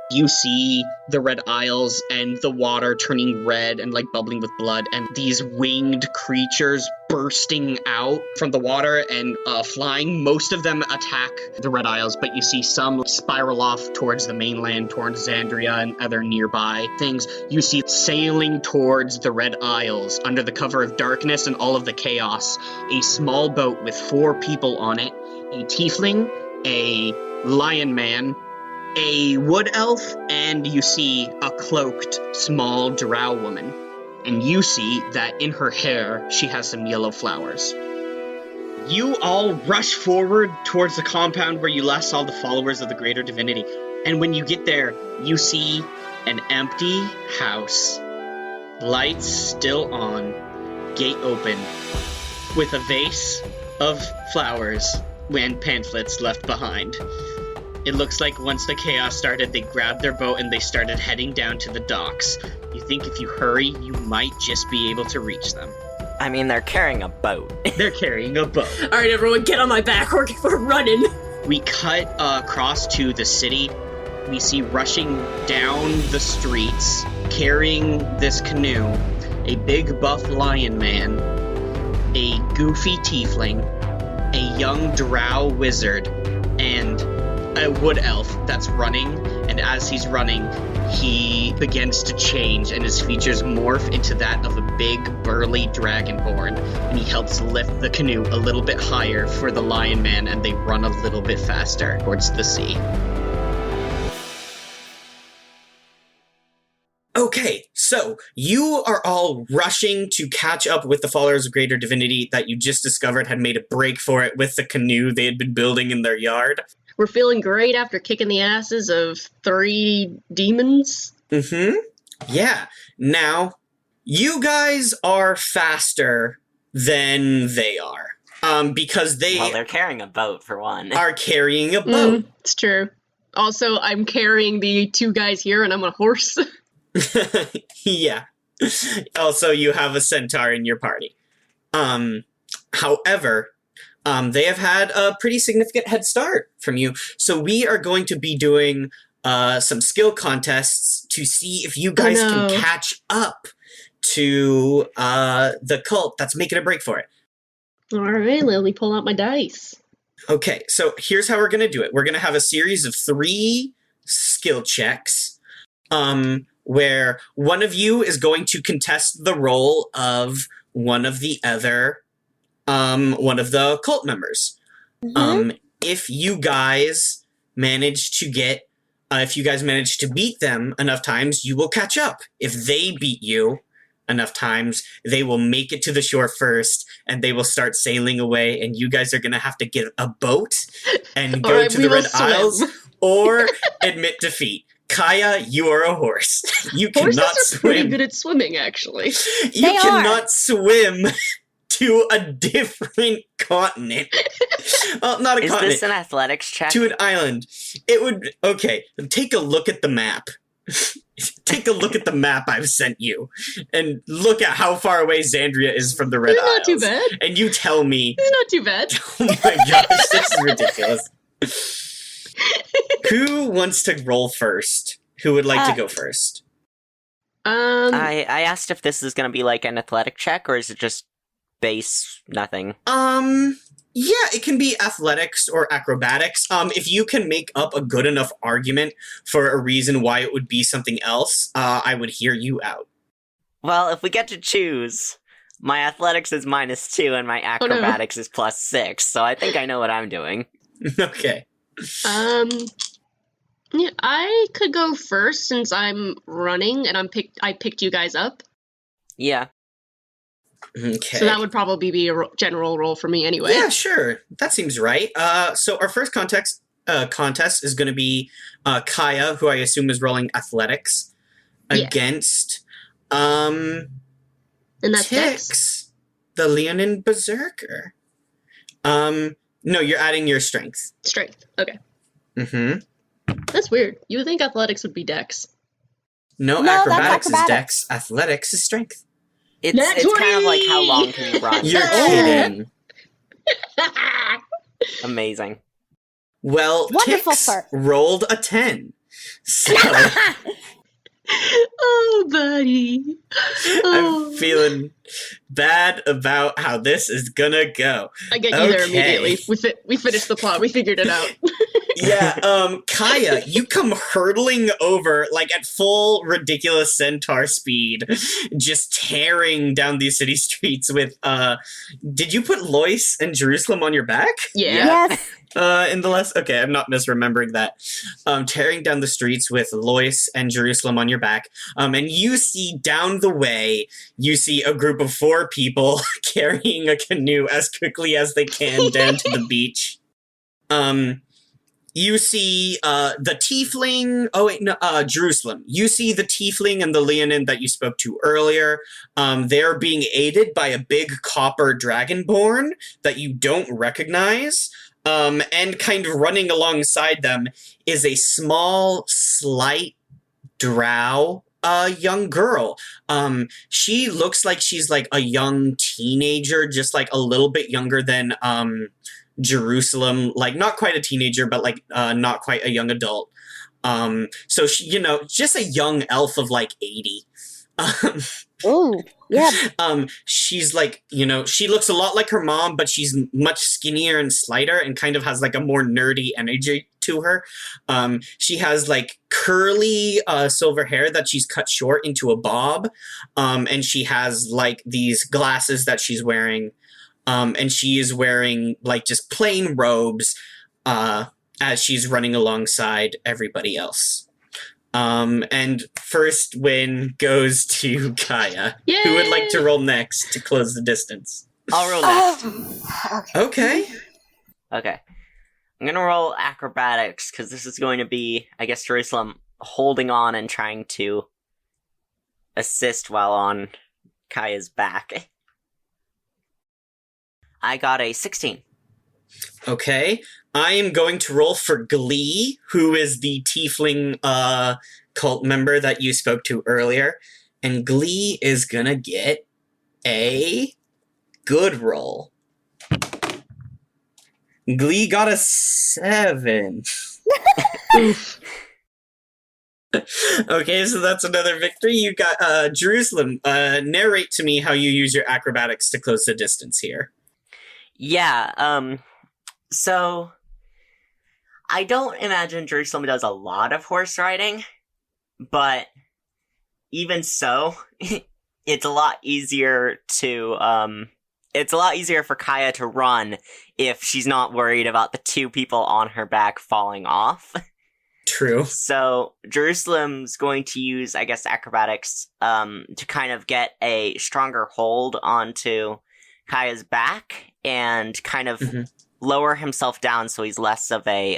You see the red isles and the water turning red and like bubbling with blood, and these winged creatures bursting out from the water and flying. Most of them attack the red isles, but you see some spiral off towards the mainland, towards Xandria and other nearby things. You see sailing towards the red isles under the cover of darkness and all of the chaos, a small boat with 4 people on it, a tiefling, a lion man, a wood elf, and you see a cloaked small drow woman. And you see that in her hair, she has some yellow flowers. You all rush forward towards the compound where you last saw the followers of the greater divinity. And when you get there, you see an empty house. Lights still on, gate open, with a vase of flowers and pamphlets left behind. It looks like once the chaos started, they grabbed their boat and they started heading down to the docks. You think if you hurry, you might just be able to reach them. I mean, they're carrying a boat. They're carrying a boat. All right, everyone, get on my back. We're running. We cut across to the city. We see rushing down the streets, carrying this canoe, a big buff lion man, a goofy tiefling, a young drow wizard, and a wood elf that's running, and as he's running, he begins to change, and his features morph into that of a big, burly dragonborn, and he helps lift the canoe a little bit higher for the lion man, and they run a little bit faster towards the sea. Okay, so you are all rushing to catch up with the followers of Greater Divinity that you just discovered had made a break for it with the canoe they had been building in their yard. We're feeling great after kicking the asses of 3 demons. Mm-hmm. Yeah. Now, you guys are faster than they are. Because they Well, they're carrying a boat, for one. are carrying a boat. It's true. Also, I'm carrying the 2 guys here, and I'm on a horse. Yeah. Also, you have a centaur in your party. However, they have had a pretty significant head start from you. So we are going to be doing some skill contests to see if you guys can catch up to the cult that's making a break for it. All right, let me pull out my dice. Okay, so here's how we're going to do it. We're going to have a series of 3 skill checks, where one of you is going to contest the role of one of the other, one of the cult members. Mm-hmm. If you guys manage to beat them enough times, you will catch up. If they beat you enough times, they will make it to the shore first, and they will start sailing away, and you guys are going to have to get a boat and go to the Red Isles or admit defeat. Kaya, you are a horse. You cannot Horses are pretty swim. good at swimming, actually. You cannot swim to a different continent. Well, not a Is continent. this an athletics check? To an island. It would... Okay, take a look at the map. Take a look at the map I've sent you. And look at how far away Xandria is from the Red It's Isles. not too bad. And you tell me... It's not too bad. Oh my gosh, this is ridiculous. Who wants to roll first? Who would like to go first? I asked if this is going to be like an athletic check, or is it just base nothing? Yeah, it can be athletics or acrobatics. If you can make up a good enough argument for a reason why it would be something else, I would hear you out. Well, if we get to choose, my athletics is -2 and my acrobatics is +6, so I think I know what I'm doing. Okay. Yeah, I could go first since I'm running and I picked you guys up. Yeah. Okay. So that would probably be a general roll for me anyway. Yeah, sure. That seems right. So our first contest is going to be Kaya, who I assume is rolling athletics, against and that's Tix, the Leonin Berserker. No, you're adding your strength. Strength. Okay. Mm-hmm. That's weird. You would think athletics would be dex. No, that's acrobatics is acrobatics. dex. Athletics is strength. It's kind of like how long can you run? You're kidding. Amazing. Well, Wonderful Tix start. rolled a 10. So Oh, buddy. Oh. I'm feeling bad about how this is gonna go. I get you there Okay. immediately. We finished the plot. We figured it out. Yeah, Kaya, you come hurtling over, like, at full ridiculous centaur speed, just tearing down these city streets with, did you put Lois and Jerusalem on your back? Yeah. Yes. In the last, okay, I'm not misremembering that. Tearing down the streets with Lois and Jerusalem on your back. And you see down the way, you see a group of 4 people carrying a canoe as quickly as they can down to the beach. You see the tiefling. Oh wait, no, Jerusalem. You see the tiefling and the Leonin that you spoke to earlier. They're being aided by a big copper dragonborn that you don't recognize. And kind of running alongside them is a small, slight drow young girl. She looks like she's like a young teenager, just like a little bit younger than Jerusalem, like not quite a teenager, but like not quite a young adult. So she, just a young elf of like 80. Ooh, yeah. She's like, she looks a lot like her mom, but she's much skinnier and slighter and kind of has like a more nerdy energy to her. She has like curly silver hair that she's cut short into a bob. And she has like these glasses that she's wearing. And she is wearing like just plain robes as she's running alongside everybody else. And first win goes to Kaya. Yay! Who would like to roll next to close the distance? I'll roll next. Okay. Okay. I'm gonna roll acrobatics, because this is going to be, I guess, Jerusalem holding on and trying to assist while on Kaya's back. I got a 16. Okay. I am going to roll for Glee, who is the tiefling cult member that you spoke to earlier. And Glee is gonna get a good roll. Glee got a 7. Okay, so that's another victory. You got Jerusalem. Narrate to me how you use your acrobatics to close the distance here. Yeah, so I don't imagine Jerusalem does a lot of horse riding, but even so, it's a lot easier for Kaya to run if she's not worried about the 2 people on her back falling off. True. So Jerusalem's going to use, I guess, acrobatics to kind of get a stronger hold onto Kaya's back and kind of lower himself down so he's less of a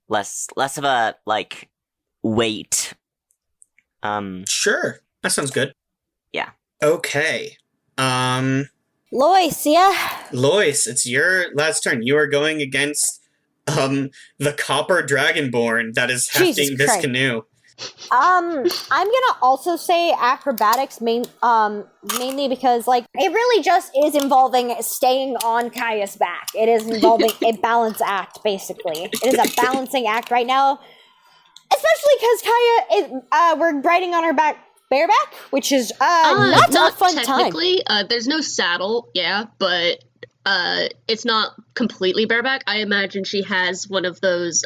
less of a like weight. Sure. That sounds good. Yeah. Okay. Lois, yeah? Lois, it's your last turn. You are going against the copper dragonborn that is Jesus hefting this Christ. canoe. I'm gonna also say acrobatics mainly because, like, it really just is involving staying on Kaya's back. It is involving a balance act, basically. It is a balancing act right now. Especially because Kaya is, we're riding on her back bareback, which is, not a fun time. Technically, there's no saddle, yeah, but it's not completely bareback. I imagine she has one of those,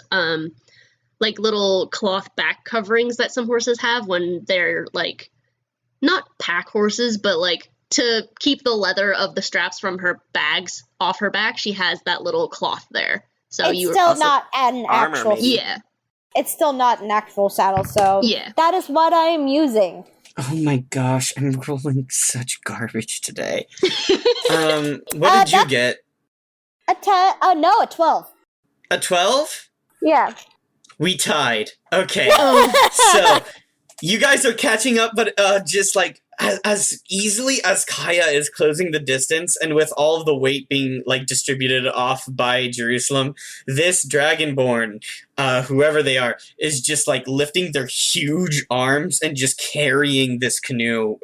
like little cloth back coverings that some horses have when they're like not pack horses, but like to keep the leather of the straps from her bags off her back. She has that little cloth there. So It's still not an armor, actual. maybe. yeah, It's still not an actual saddle, so yeah. that is what I am using. Oh my gosh, I'm rolling such garbage today. What did you get? A 12. A 12? Yeah. We tied. Okay. So, you guys are catching up, but just like as easily as Kaya is closing the distance and with all of the weight being like distributed off by Jerusalem, this Dragonborn, whoever they are, is just like lifting their huge arms and just carrying this canoe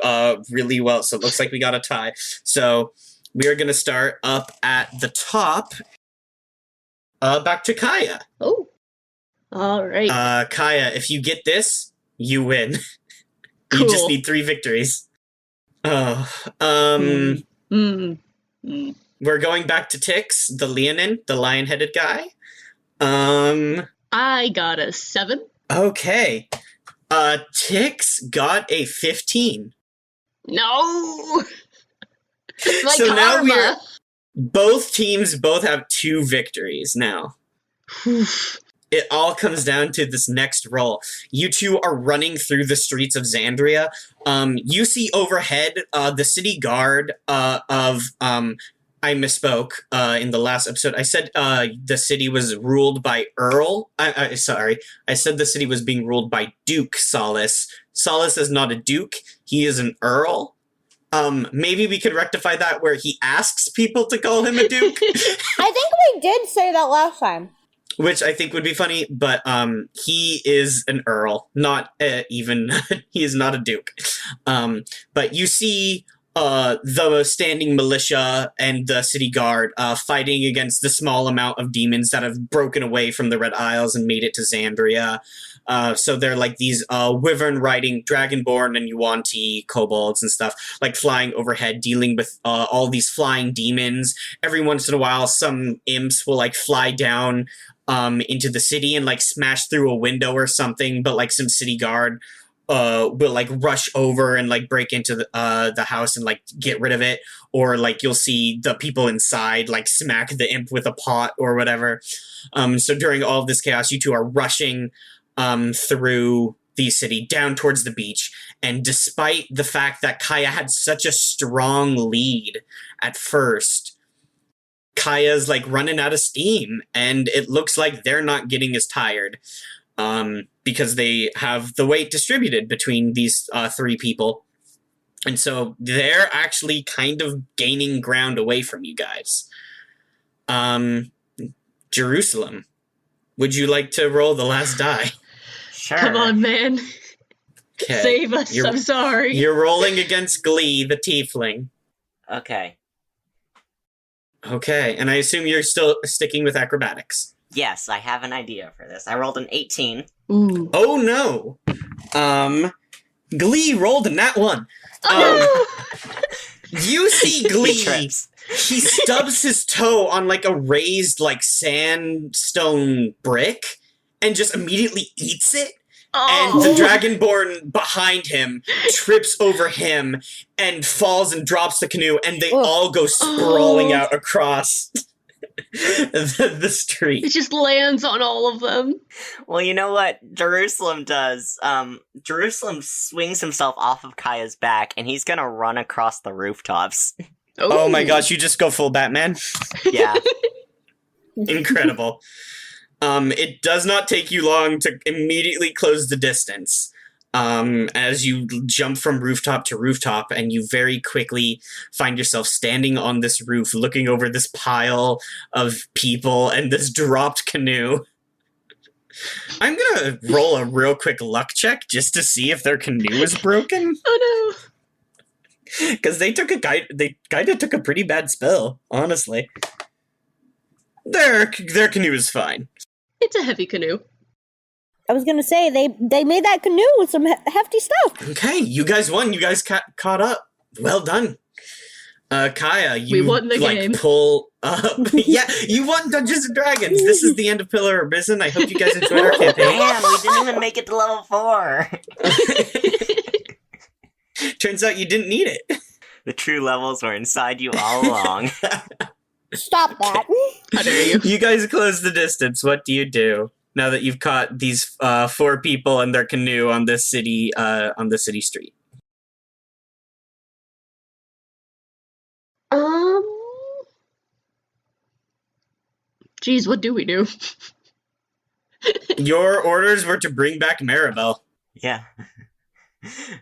really well. So it looks like we got a tie. So we are going to start up at the top. Back to Kaya. Oh. All right. Kaya, if you get this, you win. Cool. You just need 3 victories. Oh, Mm. we're going back to Tix, the Leonin, the lion-headed guy. I got a 7. Okay. Tix got a 15. No! My So now karma! both teams have 2 victories now. It all comes down to this next roll. You two are running through the streets of Xandria. You see overhead the city guard of I misspoke in the last episode. I said the city was ruled by Earl. Sorry. I said the city was being ruled by Duke Solace. Solace is not a duke. He is an Earl. Maybe we could rectify that where he asks people to call him a duke. I think we did say that last time. Which I think would be funny, but he is an Earl, not even, he is not a duke. But you see the standing militia and the city guard fighting against the small amount of demons that have broken away from the Red Isles and made it to Xandria. So they're like these wyvern-riding dragonborn and Yuan-Ti kobolds and stuff, like flying overhead, dealing with all these flying demons. Every once in a while, some imps will like fly down into the city and like smash through a window or something, but like some city guard will like rush over and like break into the house and like get rid of it, or like you'll see the people inside like smack the imp with a pot or whatever. So during all of this chaos, you two are rushing through the city down towards the beach, and despite the fact that Kaya had such a strong lead at first, Kaya's like running out of steam, and it looks like they're not getting as tired because they have the weight distributed between these 3 people. And so they're actually kind of gaining ground away from you guys. Jerusalem, would you like to roll the last die? Sure. Come on, man. Okay. Save us. I'm sorry. You're rolling against Glee, the tiefling. Okay. Okay, and I assume you're still sticking with acrobatics. Yes, I have an idea for this. I rolled an 18. Ooh. Oh no! Glee rolled a nat 1. You see Glee. Trips. He stubs his toe on like a raised like sandstone brick and just immediately eats it. And the dragonborn behind him trips over him and falls and drops the canoe, and they all go sprawling out across the street. It just lands on all of them. Well, you know what Jerusalem does? Jerusalem swings himself off of Kaya's back, and he's gonna run across the rooftops. Oh my gosh, you just go full Batman? Yeah. Incredible. It does not take you long to immediately close the distance. As you jump from rooftop to rooftop, and you very quickly find yourself standing on this roof, looking over this pile of people and this dropped canoe. I'm gonna roll a real quick luck check just to see if their canoe is broken. Oh no. Because they kind of took a pretty bad spill, honestly. Their canoe is fine. It's a heavy canoe. I was gonna say, they made that canoe with some hefty stuff. Okay, you guys won. You guys caught up. Well done. Kaya, you We won the game. pull up. Yeah, you won Dungeons and Dragons. This is the end of Pillar Arisen. I hope you guys enjoyed our campaign. Damn, we didn't even make it to level 4. Turns out you didn't need it. The true levels were inside you all along. Stop that. How dare you? You guys close the distance. What do you do now that you've caught these 4 people and their canoe on this city street? Geez, what do we do? Your orders were to bring back Maribel. Yeah.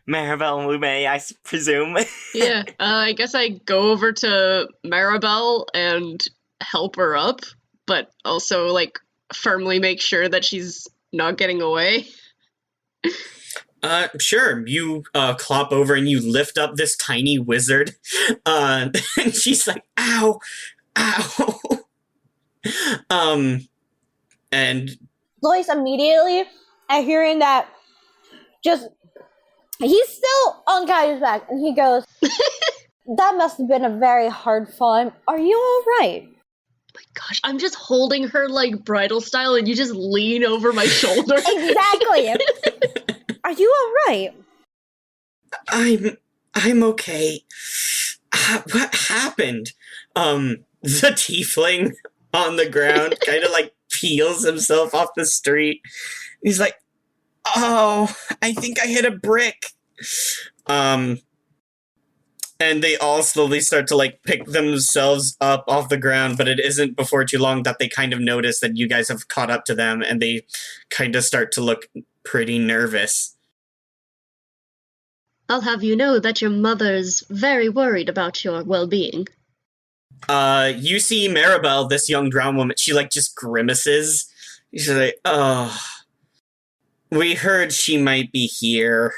Maribel Lume, I presume. Yeah, I guess I go over to Maribel and help her up, but also, like, firmly make sure that she's not getting away. Sure. You clop over and you lift up this tiny wizard, and she's like, "Ow, ow." And Lois immediately, at hearing that, just, he's still on Kaya's back, and he goes, that must have been a very hard fall. Are you alright? My gosh, I'm just holding her like bridal style and you just lean over my shoulder. Exactly. Are you alright? I'm okay. What happened? The tiefling on the ground kind of like peels himself off the street. He's like, oh, I think I hit a brick. And they all slowly start to like pick themselves up off the ground, but it isn't before too long that they kind of notice that you guys have caught up to them, and they kind of start to look pretty nervous. I'll have you know that your mother's very worried about your well-being. You see Maribel, this young drowned woman, she like just grimaces. She's like, oh, we heard she might be here.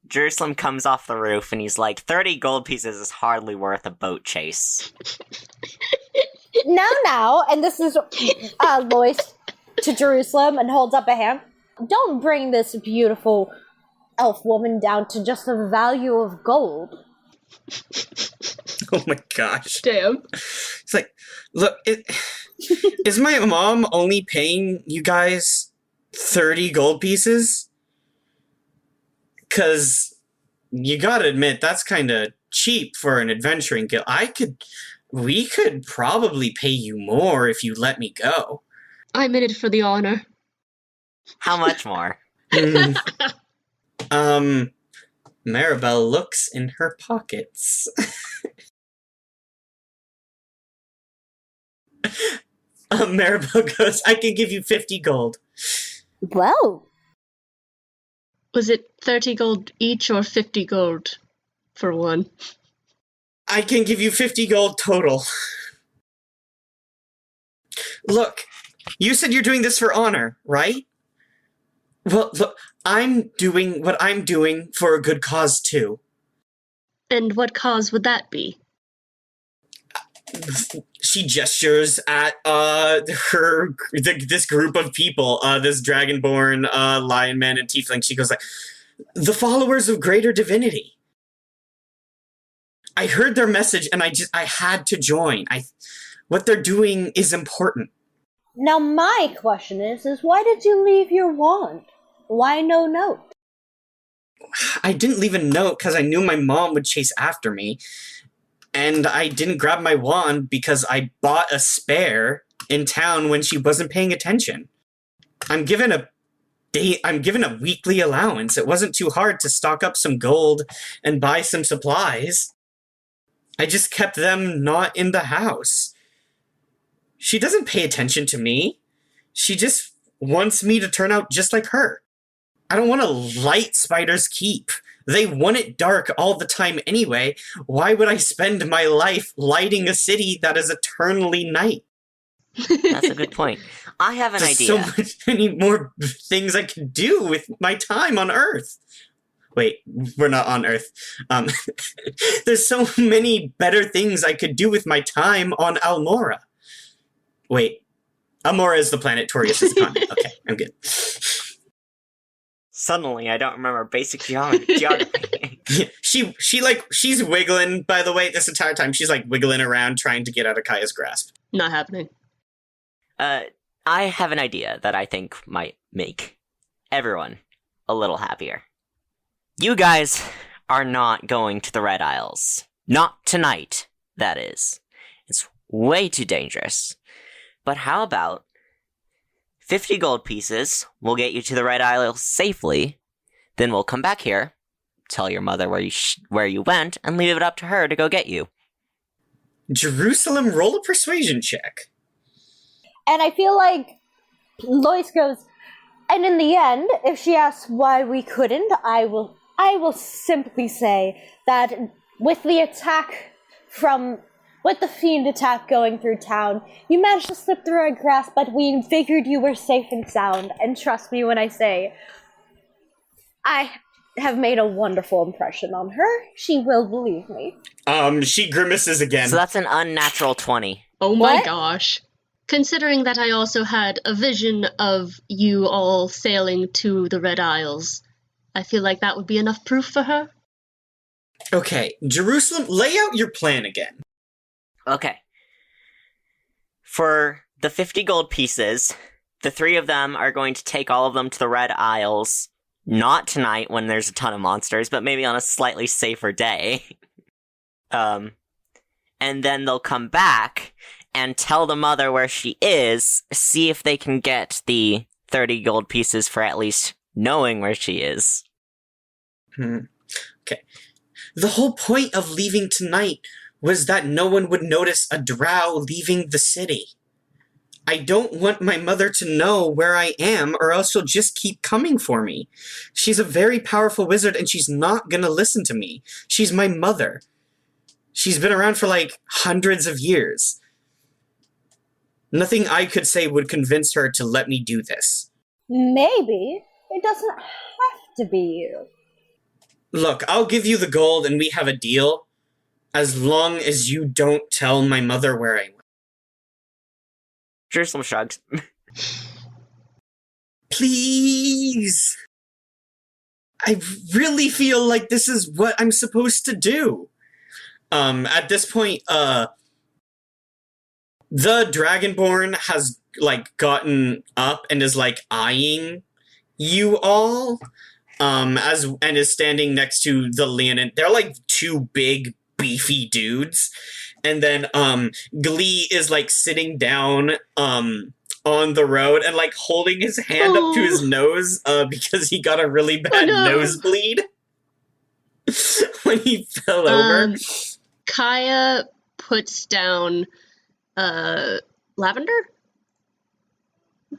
Jerusalem comes off the roof and he's like, 30 gold pieces is hardly worth a boat chase. Now, and this is Lois to Jerusalem and holds up a hand. Don't bring this beautiful elf woman down to just the value of gold. Oh my gosh. Damn. It's like, look, is my mom only paying you guys 30 gold pieces? Because you gotta admit, that's kind of cheap for an adventuring guild. We could probably pay you more if you let me go. I'm in it for the honor. How much more? Maribel looks in her pockets. Maribel goes, I can give you 50 gold. Well. Was it 30 gold each or 50 gold for one? I can give you 50 gold total. Look, you said you're doing this for honor, right? Well, look, I'm doing what I'm doing for a good cause, too. And what cause would that be? She gestures at this group of people, this dragonborn, lion man, and tiefling. She goes like, the followers of greater divinity. I heard their message and I had to join. What they're doing is important. Now my question is why did you leave your wand? Why no note? I didn't leave a note because I knew my mom would chase after me. And I didn't grab my wand because I bought a spare in town when she wasn't paying attention. I'm given a weekly allowance. It wasn't too hard to stock up some gold and buy some supplies. I just kept them not in the house. She doesn't pay attention to me. She just wants me to turn out just like her. I don't want to light Spider's Keep. They want it dark all the time anyway. Why would I spend my life lighting a city that is eternally night? That's a good point. I have an idea. So many more things I could do with my time on Earth. Wait, we're not on Earth. There's so many better things I could do with my time on Almora. Wait, Almora is the planet, Torius is the continent. Okay, I'm good. Suddenly, I don't remember basic geography. She's wiggling, by the way, this entire time. She's, like, wiggling around trying to get out of Kaya's grasp. Not happening. I have an idea that I think might make everyone a little happier. You guys are not going to the Red Isles. Not tonight, that is. It's way too dangerous. But how about 50 gold pieces will get you to the Red Isles safely, then we'll come back here, tell your mother where you went, and leave it up to her to go get you. Jerusalem, roll a persuasion check. And I feel like Lois goes, and in the end, if she asks why we couldn't, I will simply say that with the fiend attack going through town, you managed to slip through our grasp, but we figured you were safe and sound. And trust me when I say, I have made a wonderful impression on her. She will believe me. She grimaces again. So that's an unnatural 20. Oh my What? gosh. Considering that I also had a vision of you all sailing to the Red Isles, I feel like that would be enough proof for her. Okay, Jerusalem, lay out your plan again. Okay. For the 50 gold pieces, the 3 of them are going to take all of them to the Red Isles. Not tonight when there's a ton of monsters, but maybe on a slightly safer day. And then they'll come back and tell the mother where she is, see if they can get the 30 gold pieces for at least knowing where she is. Okay. The whole point of leaving tonight was that no one would notice a drow leaving the city. I don't want my mother to know where I am, or else she'll just keep coming for me. She's a very powerful wizard, and she's not gonna listen to me. She's my mother. She's been around for, like, hundreds of years. Nothing I could say would convince her to let me do this. Maybe. It doesn't have to be you. Look, I'll give you the gold and we have a deal, as long as you don't tell my mother where I went. Jerusalem shrugs. Please! I really feel like this is what I'm supposed to do. At this point, the Dragonborn has, like, gotten up and is, like, eyeing you all, and is standing next to the Leonin. They're, like, 2 big, beefy dudes. And then, Glee is, like, sitting down, on the road and, like, holding his hand up to his nose, because he got a really bad nosebleed when he fell over. Kaya puts down Lavender?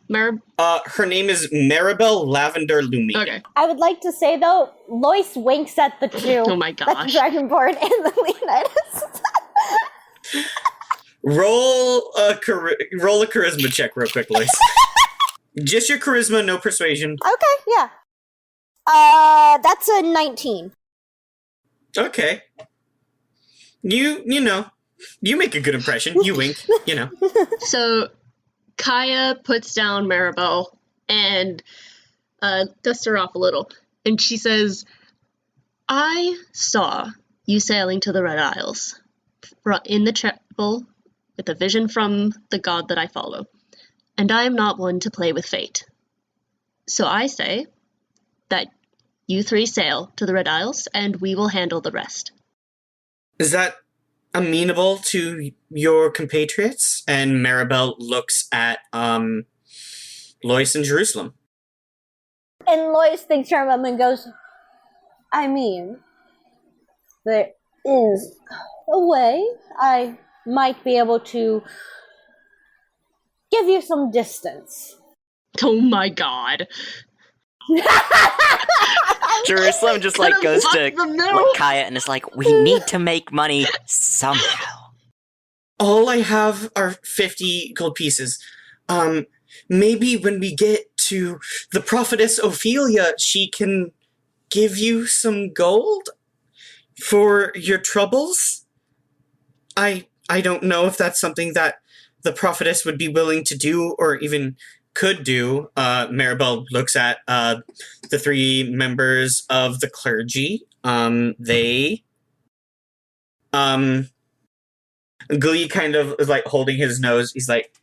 Her name is Maribel Lavender Lumi. Okay. I would like to say, though, Lois winks at the 2. Oh my gosh. That's the Dragonborn and the Leonidas. Roll a charisma check real quick, Lois. Just your charisma, no persuasion. Okay, yeah. That's a 19. Okay. You know, you make a good impression. You wink, you know. So, Kaya puts down Maribel and dusts her off a little. And she says, I saw you sailing to the Red Isles in the chapel with a vision from the god that I follow. And I am not one to play with fate. So I say that you 3 sail to the Red Isles and we will handle the rest. Is that amenable to your compatriots? And Maribel looks at Lois and Jerusalem. And Lois thinks for a moment and goes, I mean, there is a way I might be able to give you some distance. Oh my god. Jerusalem just, like, goes to Kaya and is like, we need to make money somehow. All I have are 50 gold pieces. Maybe when we get to the prophetess Ophelia, she can give you some gold for your troubles? I don't know if that's something that the prophetess would be willing to do or even could do. Maribel looks at the 3 members of the clergy. Glee kind of is, like, holding his nose. He's like,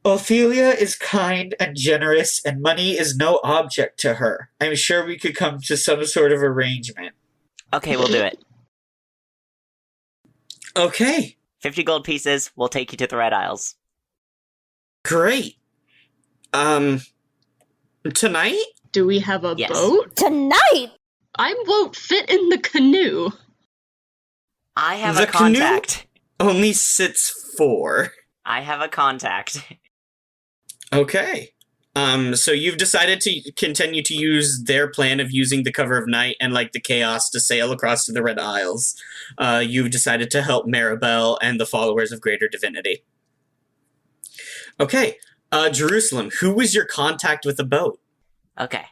Ophelia is kind and generous, and money is no object to her. I'm sure we could come to some sort of arrangement. Okay, we'll do it. Okay. 50 gold pieces, we'll take you to the Red Isles. Great. Tonight? Do we have a Yes. boat? Tonight? I won't fit in the canoe. I have The a contact. Only sits 4. I have a contact. Okay. So you've decided to continue to use their plan of using the cover of night and, like, the chaos to sail across to the Red Isles. You've decided to help Maribel and the followers of Greater Divinity. Okay. Jerusalem, who was your contact with the boat? Okay.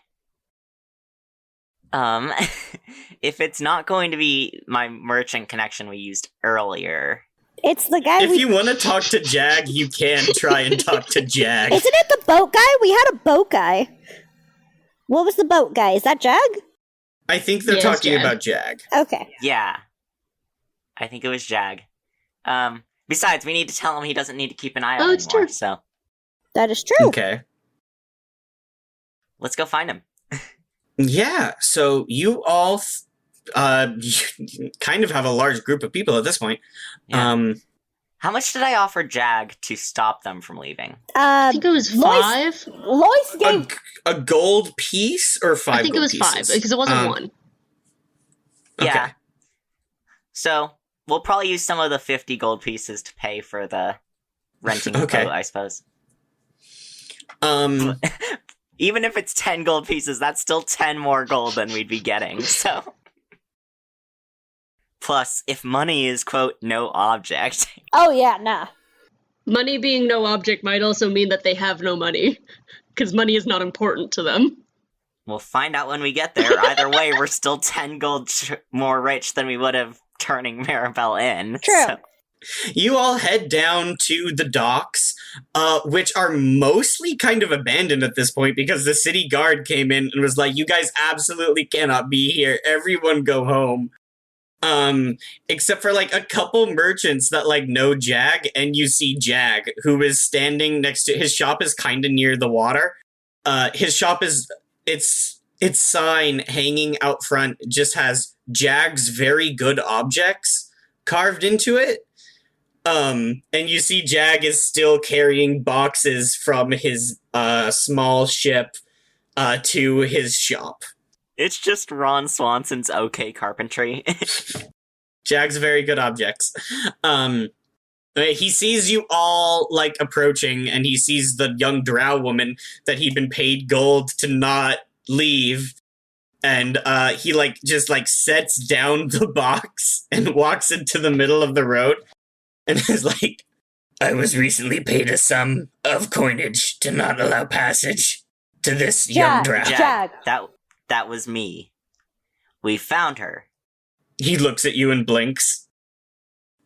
If it's not going to be my merchant connection we used earlier, It's the guy. If you want to talk to Jag, you can try and talk to Jag. Isn't it the boat guy? We had a boat guy. What was the boat guy? Is that Jag? I think they're Yes, talking Jag. about Jag. Okay. Yeah. I think it was Jag. Besides, we need to tell him he doesn't need to keep an eye on it's anymore, true. so That is true. Okay. let's go find him. Yeah, so you all you kind of have a large group of people at this point. Yeah. How much did I offer Jag to stop them from leaving? I think it was 5. Lois gave. A gold piece or 5 I think it gold was pieces? 5 because it wasn't 1. Okay. Yeah. So, we'll probably use some of the 50 gold pieces to pay for the renting the Okay. boat, I suppose. Um, Even if it's 10 gold pieces, that's still 10 more gold than we'd be getting, so... Plus, if money is, quote, no object... Oh yeah, nah. Money being no object might also mean that they have no money, because money is not important to them. We'll find out when we get there. Either way, we're still 10 gold more rich than we would have turning Maribel in. True. So. you all head down to the docks, which are mostly kind of abandoned at this point because the city guard came in and was like, you guys absolutely cannot be here. Everyone go home. Except for like a couple merchants that like know Jag, and you see Jag, who is standing next to his shop is kind of near the water. His shop is its sign hanging out front just has Jag's very good objects carved into it. And you see Jag is still carrying boxes from his small ship to his shop. It's just Ron Swanson's okay carpentry. Jag's very good objects. He sees you all, like, approaching, and he sees the young drow woman that he'd been paid gold to not leave. And he, like, just, like, sets down the box and walks into the middle of the road and is like, I was recently paid a sum of coinage to not allow passage to this young drow. Jag. That was me. We found her. He looks at you and blinks.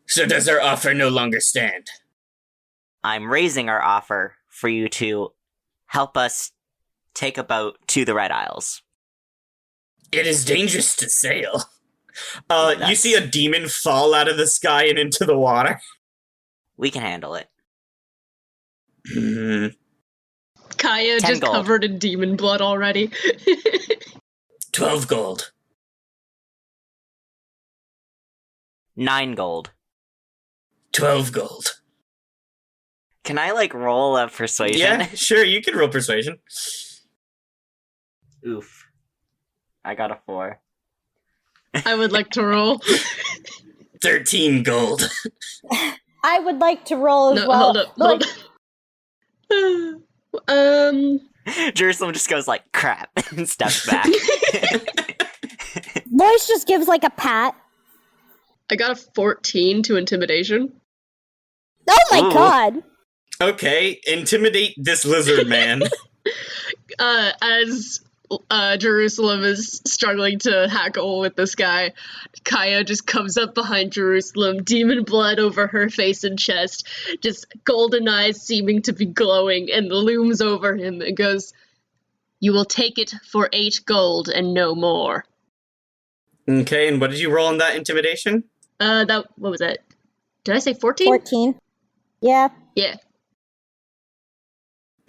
So does our offer no longer stand? I'm raising our offer for you to help us take a boat to the Red Isles. It is dangerous to sail. You see a demon fall out of the sky and into the water. We can handle it. Kaya 10 just gold. covered in demon blood already. 12 gold. 9 gold. 12 gold. Can I, like, roll a persuasion? Yeah, sure, you can roll persuasion. Oof. I got a 4. I would like to roll. 13 gold. I would like to roll as No, well. hold up. Jerusalem just goes like, crap, and steps back. Lois just gives like a pat. I got a 14 to intimidation. Oh my Ooh. god. Okay, intimidate this lizard man. As Jerusalem is struggling to hackle with this guy, Kaya just comes up behind Jerusalem, demon blood over her face and chest, just golden eyes seeming to be glowing, and looms over him and goes, "You will take it for 8 gold and no more." Okay, and what did you roll on that intimidation? What was that? Did I say 14? 14. Yeah. Yeah.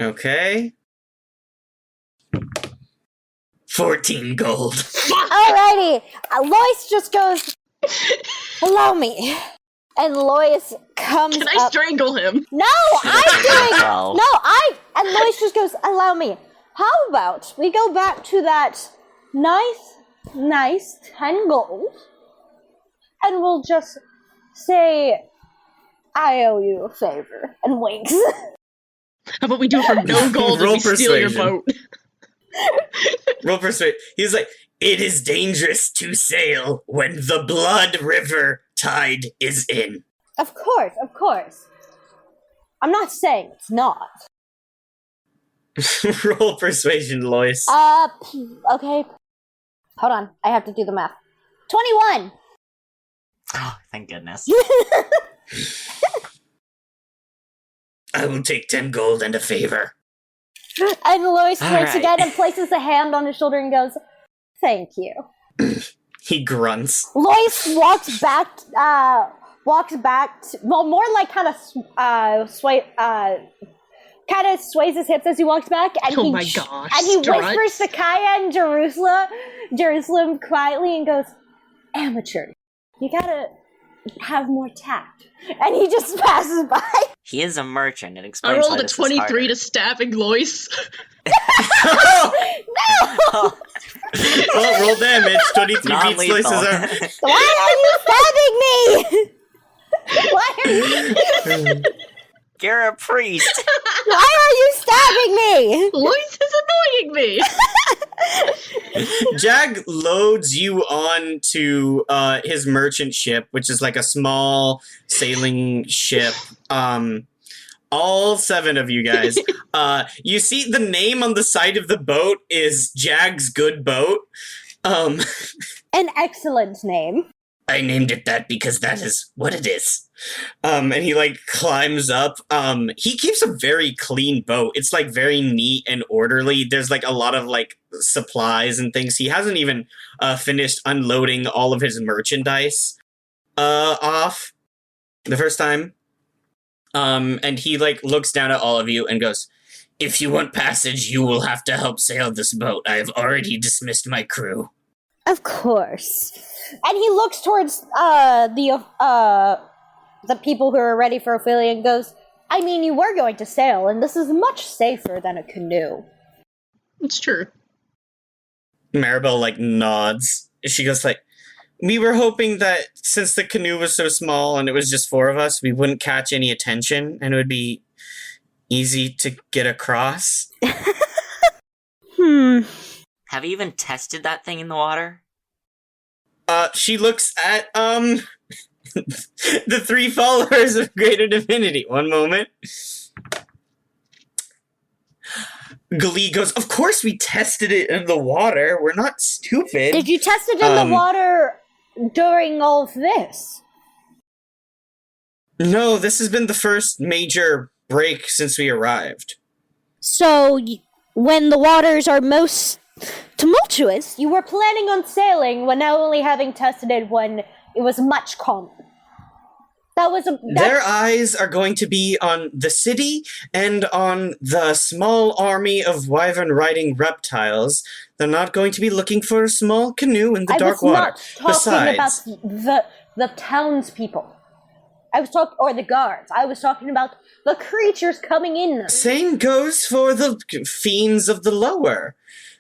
Okay. 14 gold. Alrighty. Lois just goes, allow me. And Lois comes Can I up. strangle him? No, I'm doing. Well. And Lois just goes, allow me. How about we go back to that nice 10 gold, and we'll just say, I owe you a favor, and winks. How about we do it for no gold and Roll we steal your persuasion. boat? Roll persuade. He's like, it is dangerous to sail when the blood river tide is in. Of course. I'm not saying it's not. Roll persuasion, Lois. Okay. Hold on, I have to do the math. 21! Oh, thank goodness. I will take 10 gold and a favor. And Lois All drinks right. again and places a hand on his shoulder and goes, "Thank you." He grunts. Lois walks back, well, more like kind of sways his hips as he walks back, and Oh my gosh, and he strut. whispers to Kaya and Jerusalem quietly and goes, "Amateur, you gotta have more tact." And he just passes by. He is a merchant. It I explains why rolled a this is 23 harder. to stabbing Lois. Oh, Well, roll damage. 23 beats non-lethal. slices are... Why are you stabbing me? Why are you? You're a priest. Why are you stabbing me? Lois is annoying me. Jag loads you on to his merchant ship, which is like a small sailing ship. All 7 of you guys. You see the name on the side of the boat is Jag's Good Boat. An excellent name. I named it that because that is what it is. And he like climbs up. He keeps a very clean boat. It's like very neat and orderly. There's like a lot of like supplies and things. He hasn't even finished unloading all of his merchandise off the first time. And he like looks down at all of you and goes, "If you want passage, you will have to help sail this boat. I have already dismissed my crew." Of course. And he looks towards the people who are ready for Ophelia and goes, "I mean, you were going to sail, and this is much safer than a canoe." It's true. Maribel like nods. She goes like, "We were hoping that since the canoe was so small and it was just 4 of us, we wouldn't catch any attention and it would be easy to get across." Have you even tested that thing in the water? She looks at the 3 followers of Greater Divinity. One moment. Glee goes, "Of course we tested it in the water. We're not stupid." Did you test it in the water during all of this? No, this has been the first major break since we arrived. So, when the waters are most tumultuous, you were planning on sailing when now only having tested it when it was much calmer. Their eyes are going to be on the city and on the small army of wyvern-riding reptiles. They're not going to be looking for a small canoe in the dark water. I was not talking about the townspeople. Or the guards. I was talking about the creatures coming in them. Same goes for the fiends of the lower.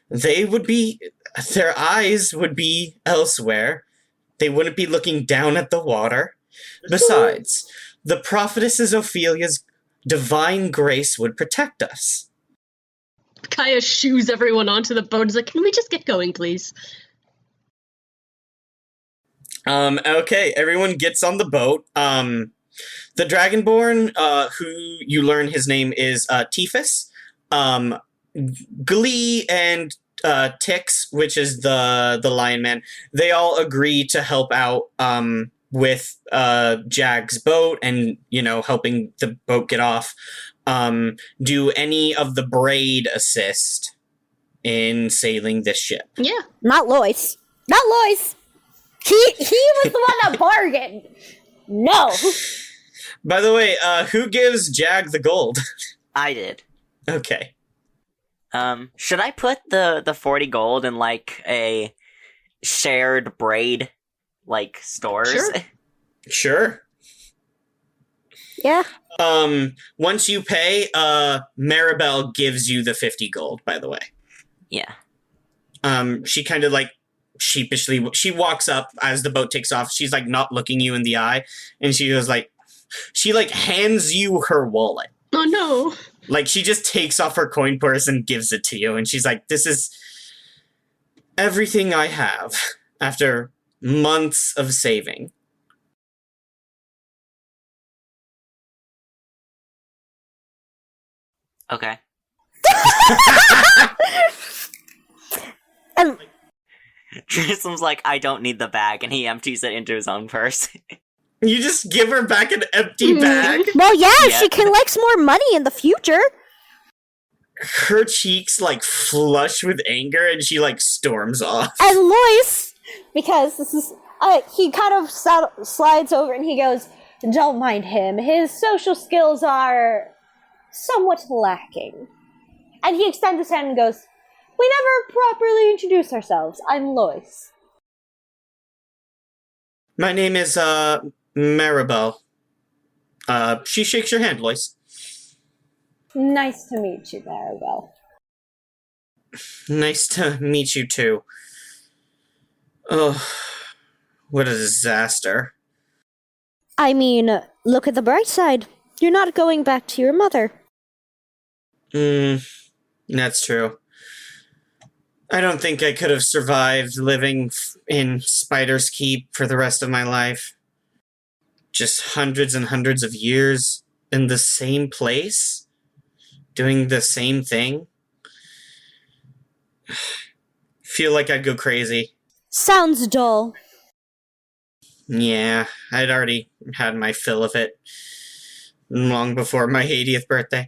Their eyes would be elsewhere. They wouldn't be looking down at the water. Besides, the prophetess Ophelia's divine grace would protect us. Kaya shoos everyone onto the boat. He's like, "Can we just get going, please?" Okay, everyone gets on the boat. The Dragonborn, who you learn his name is Tiphys, Glee and Tix, which is the Lion Man, they all agree to help out with Jag's boat and, helping the boat get off. Do any of the braid assist in sailing this ship? Yeah. Not Lois. Not Lois! He was the one that bargained! No! By the way, who gives Jag the gold? I did. Okay. Should I put the 40 gold in, like, a shared braid, like, stores? Sure. Yeah. Once you pay, Maribel gives you the 50 gold, by the way. Yeah. She kind of, like, sheepishly, she walks up as the boat takes off. She's, like, not looking you in the eye, and she goes, like, hands you her wallet. Oh, no. Like, she just takes off her coin purse and gives it to you, and she's like, "This is everything I have after months of saving." Okay. Jerusalem's like, I don't need the bag, and he empties it into his own purse. You just give her back an empty bag? Well, yeah, she collects more money in the future. Her cheeks, like, flush with anger, and she, like, storms off. And Lois, because this is, he kind of slides over and he goes, don't mind him. His social skills are somewhat lacking. And he extends his hand and goes, we never properly introduce ourselves. I'm Lois. My name is, Maribel. She shakes your hand, Lois. Nice to meet you, Maribel. Nice to meet you, too. Oh, what a disaster. I mean, look at the bright side. You're not going back to your mother. That's true. I don't think I could have survived living in Spider's Keep for the rest of my life. Just hundreds and hundreds of years in the same place? Doing the same thing? Feel like I'd go crazy. Sounds dull. Yeah, I'd already had my fill of it long before my 80th birthday.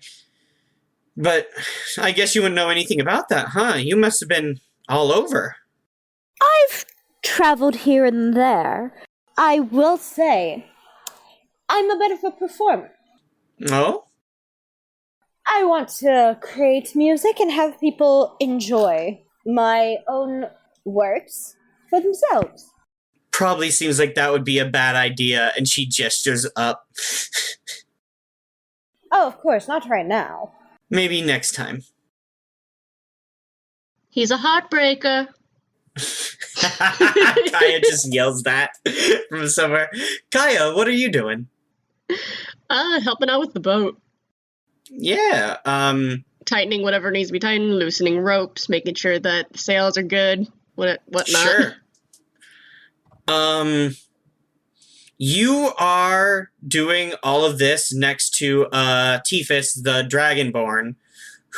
But I guess you wouldn't know anything about that, huh? You must have been all over. I've traveled here and there. I will say, I'm a bit of a performer. Oh? I want to create music and have people enjoy my own works for themselves. Probably seems like that would be a bad idea, and she gestures up. Oh, of course, not right now. Maybe next time. He's a heartbreaker. Kaya just yells that from somewhere. Kaya, what are you doing? Helping out with the boat. Yeah, Tightening whatever needs to be tightened, loosening ropes, making sure that the sails are good, whatnot. Sure. You are doing all of this next to, Tiphys, the Dragonborn,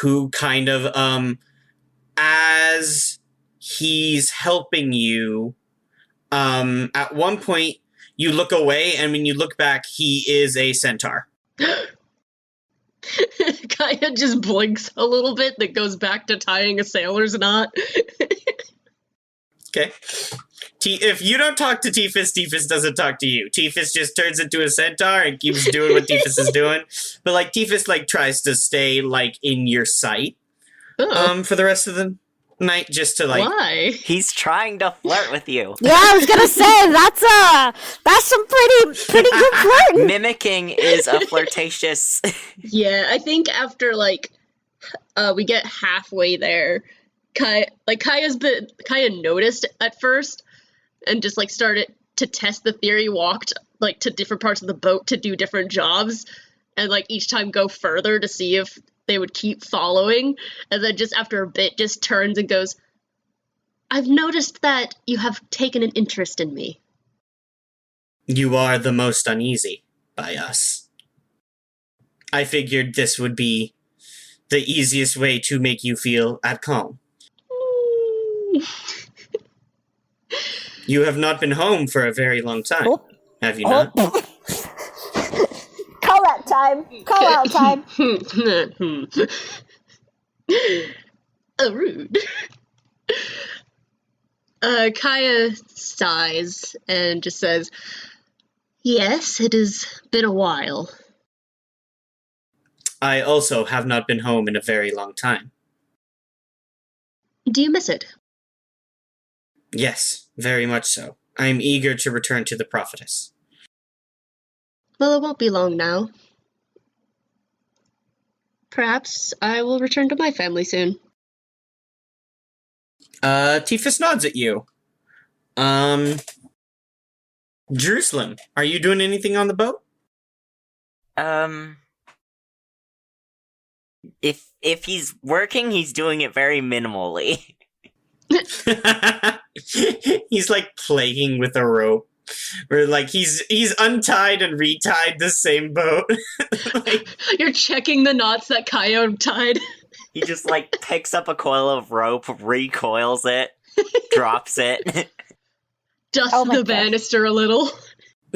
who kind of, as he's helping you, at one point, you look away, and when you look back, he is a centaur. Kaya just blinks a little bit, that goes back to tying a sailor's knot. Okay. If you don't talk to Tiphys, Tiphys doesn't talk to you. Tiphys just turns into a centaur and keeps doing what Tiphys is doing. But, like, Tiphys, like, tries to stay, like, in your sight. For the rest of the night, just to, like... Why? He's trying to flirt with you. Yeah, I was gonna say, that's some pretty good flirting. Mimicking is a flirtatious... Yeah, I think after, like, we get halfway there, Kaya noticed at first, and just, like, started to test the theory, walked, like, to different parts of the boat to do different jobs, and, like, each time go further to see if they would keep following, and then just after a bit just turns and goes, I've noticed that you have taken an interest in me. You are the most uneasy by us. I figured this would be the easiest way to make you feel at home. You have not been home for a very long time, have you not? Call out time. Call out time. Rude. Kaya sighs and just says, yes, it has been a while. I also have not been home in a very long time. Do you miss it? Yes, very much so. I am eager to return to the prophetess. Well, it won't be long now. Perhaps I will return to my family soon. Tiphys nods at you. Jerusalem, are you doing anything on the boat? If he's working, he's doing it very minimally. He's like playing with a rope. Or like he's untied and retied the same boat. You're checking the knots that Kaya tied. He just, like, picks up a coil of rope, recoils it, drops it. Dust Oh my the gosh. banister a little.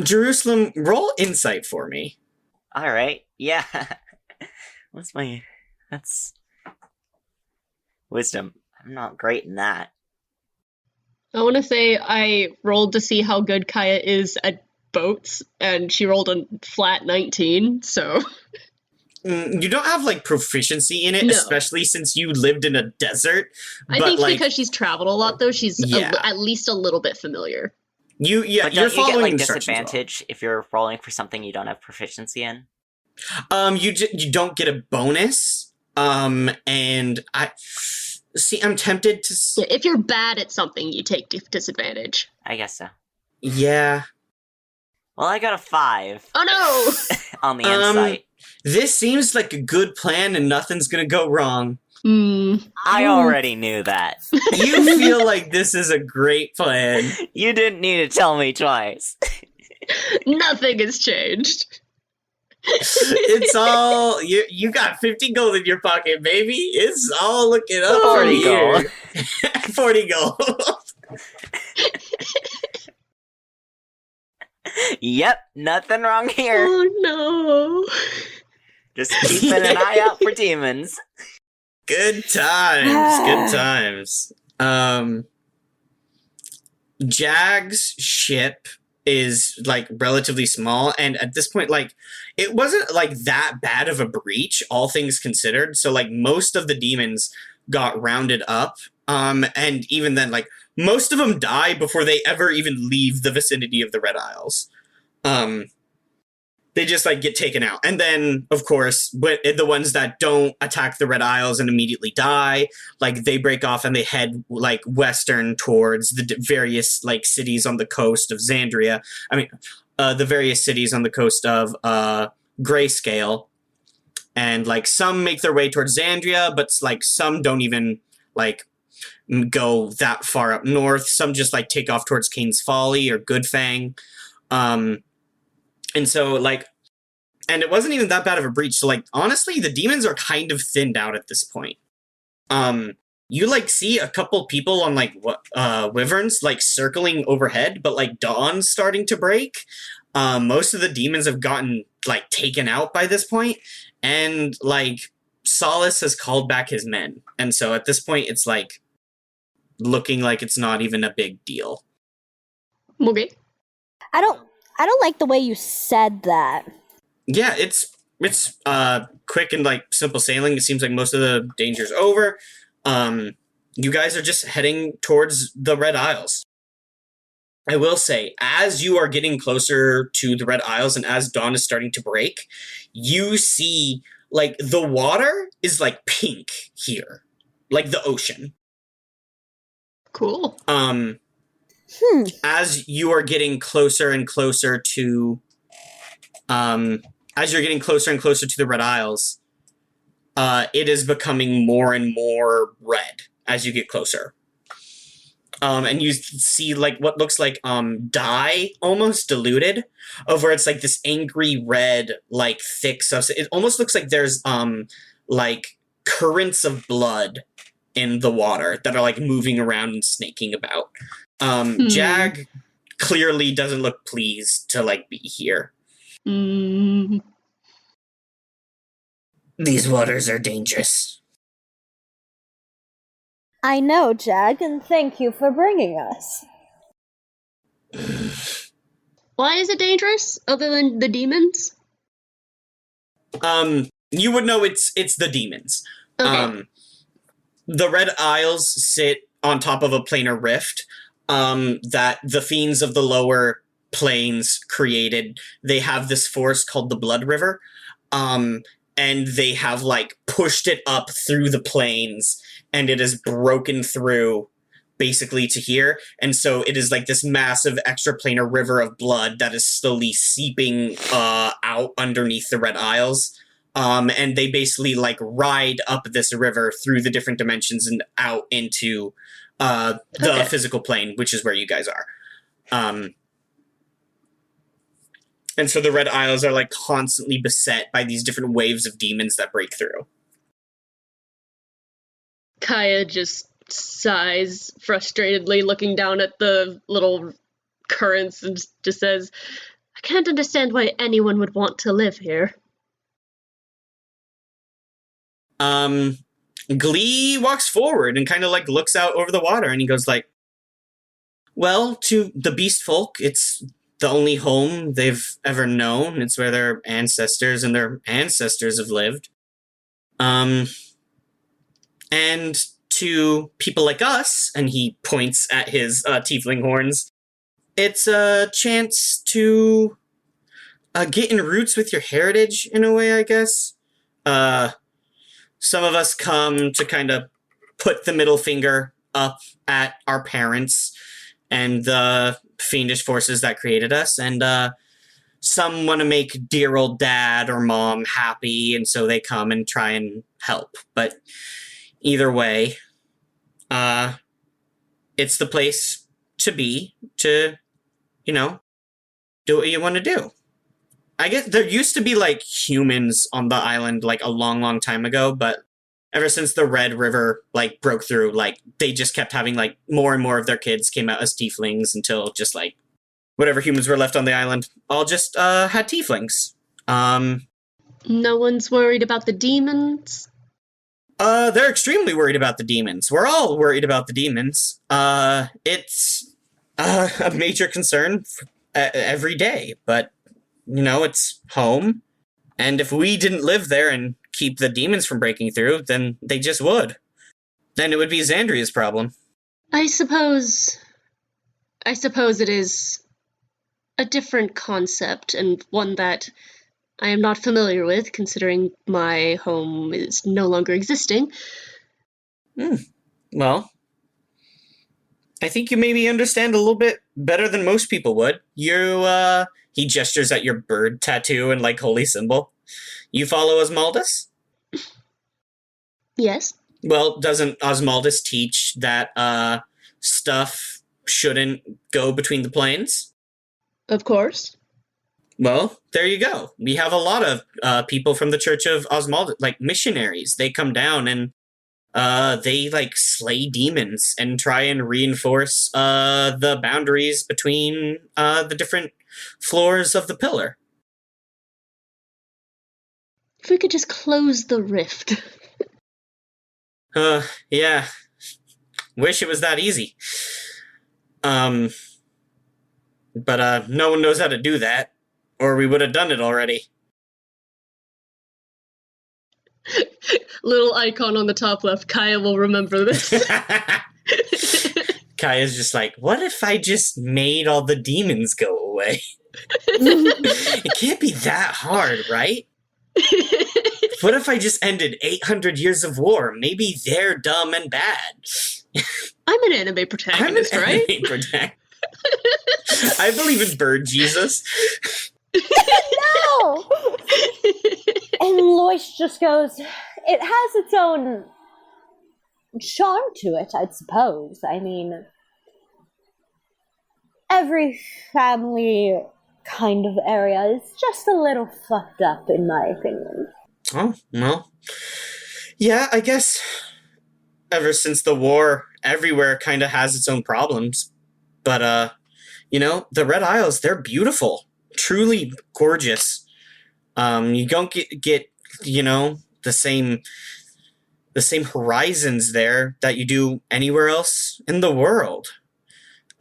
Jerusalem, roll insight for me. Alright, yeah. That's... Wisdom. I'm not great in that. I want to say I rolled to see how good Kaya is at boats, and she rolled a flat 19, so... You don't have, like, proficiency in it, No. especially since you lived in a desert. I but, think like, because she's traveled a lot, though, she's Yeah. at least a little bit familiar. But you're don't you get, following like, instructions well. disadvantage if you're rolling for something you don't have proficiency in? You don't get a bonus. And I'm tempted to. Yeah, if you're bad at something, you take disadvantage. I guess so. Yeah. Well, I got a 5 Oh no! on the insight. This seems like a good plan, and nothing's gonna go wrong. I already knew that. You feel like this is a great plan. You didn't need to tell me twice. Nothing has changed. It's all you got 50 gold in your pocket, baby. It's all looking up 40 for gold. you. 40 gold. Yep, nothing wrong here. Oh no. Just keeping an eye out for demons. Good times. Good times. Jag's ship is, like, relatively small, and at this point, like, it wasn't, like, that bad of a breach, all things considered, so, like, most of the demons got rounded up, and even then, like, most of them die before they ever even leave the vicinity of the Red Isles. They just, like, get taken out. And then, of course, the ones that don't attack the Red Isles and immediately die, like, they break off and they head, like, western towards the various, like, cities on the coast of Xandria. I mean, the various cities on the coast of Grayscale. And, like, some make their way towards Xandria, but, like, some don't even, like, go that far up north. Some just, like, take off towards Kane's Folly or Goodfang. And so, like, and it wasn't even that bad of a breach. So, like, honestly, the demons are kind of thinned out at this point. You, like, see a couple people on, like, wyverns, like, circling overhead, but, like, dawn's starting to break. Most of the demons have gotten, like, taken out by this point, and, like, Solace has called back his men. And so at this point, it's, like, looking like it's not even a big deal. Okay. I don't like the way you said that. Yeah, it's quick and, like, simple sailing. It seems like most of the danger's over. You guys are just heading towards the Red Isles. I will say, as you are getting closer to the Red Isles and as dawn is starting to break, you see, like, the water is, like, pink here. Like the ocean. Cool. As you are getting closer and closer to the Red Isles, it is becoming more and more red as you get closer. And you see, like, what looks like dye almost diluted over. It's like this angry red, like, thick substance. It almost looks like there's like currents of blood in the water that are, like, moving around and snaking about. Jag clearly doesn't look pleased to, like, be here. These waters are dangerous. I know, Jag, and thank you for bringing us. Why is it dangerous, other than the demons? You would know it's the demons. Okay. The Red Isles sit on top of a planar rift that the fiends of the lower planes created. They have this force called the Blood River, and they have, like, pushed it up through the plains, and it has broken through basically to here. And so it is like this massive extraplanar river of blood that is slowly seeping out underneath the Red Isles. And they basically, like, ride up this river through the different dimensions and out into the physical plane, which is where you guys are. And so the Red Isles are, like, constantly beset by these different waves of demons that break through. Kaya just sighs frustratedly, looking down at the little currents, and just says, I can't understand why anyone would want to live here. Glee walks forward and kind of like looks out over the water, and he goes like, well, to the beast folk, it's the only home they've ever known. It's where their ancestors and their ancestors have lived. And to people like us, and he points at his tiefling horns, it's a chance to get in roots with your heritage in a way, I guess. Some of us come to kind of put the middle finger up at our parents and the fiendish forces that created us, and some want to make dear old dad or mom happy, and so they come and try and help. But either way, it's the place to be, to, you know, do what you want to do. I guess there used to be, like, humans on the island, like, a long, long time ago, but ever since the Red River, like, broke through, like, they just kept having, like, more and more of their kids came out as tieflings until just, like, whatever humans were left on the island all just had tieflings. No one's worried about the demons? They're extremely worried about the demons. We're all worried about the demons. It's a major concern every day, but, you know, it's home. And if we didn't live there and keep the demons from breaking through, then they just would. Then it would be Xandria's problem. I suppose it is a different concept, and one that I am not familiar with, considering my home is no longer existing. Well, I think you maybe understand a little bit better than most people would. He gestures at your bird tattoo and, like, holy symbol. You follow Osmaldus? Yes. Well, doesn't Osmaldus teach that stuff shouldn't go between the planes? Of course. Well, there you go. We have a lot of people from the Church of Osmaldus, like missionaries. They come down and they, like, slay demons and try and reinforce the boundaries between the different floors of the pillar. If we could just close the rift. Yeah. Wish it was that easy. But no one knows how to do that, or we would have done it already. Little icon on the top left. Kaya will remember this. Kaya's just like, what if I just made all the demons go away? It can't be that hard, right? What if I just ended 800 years of war? Maybe they're dumb and bad. I'm an anime protagonist, right? Anime protagonist. I believe in Bird Jesus. No! And Lois just goes, it has its own charm to it, I suppose. I mean, every family kind of area is just a little fucked up, in my opinion. Oh, well. Yeah, I guess ever since the war, everywhere kind of has its own problems. But, you know, the Red Isles, they're beautiful. Truly gorgeous. You don't get you know, the same horizons there that you do anywhere else in the world.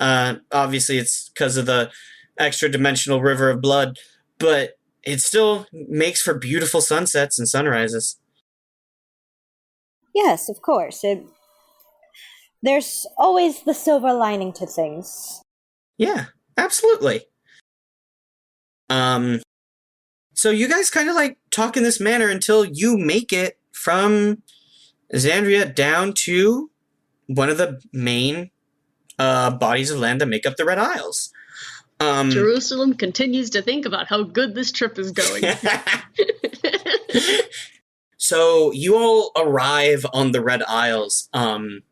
Obviously, it's because of the extra-dimensional river of blood, but it still makes for beautiful sunsets and sunrises. Yes, of course. There's always the silver lining to things. Yeah, absolutely. So you guys kind of like talk in this manner until you make it from Xandria down to one of the main bodies of land that make up the Red Isles. Jerusalem continues to think about how good this trip is going. So you all arrive on the Red Isles, and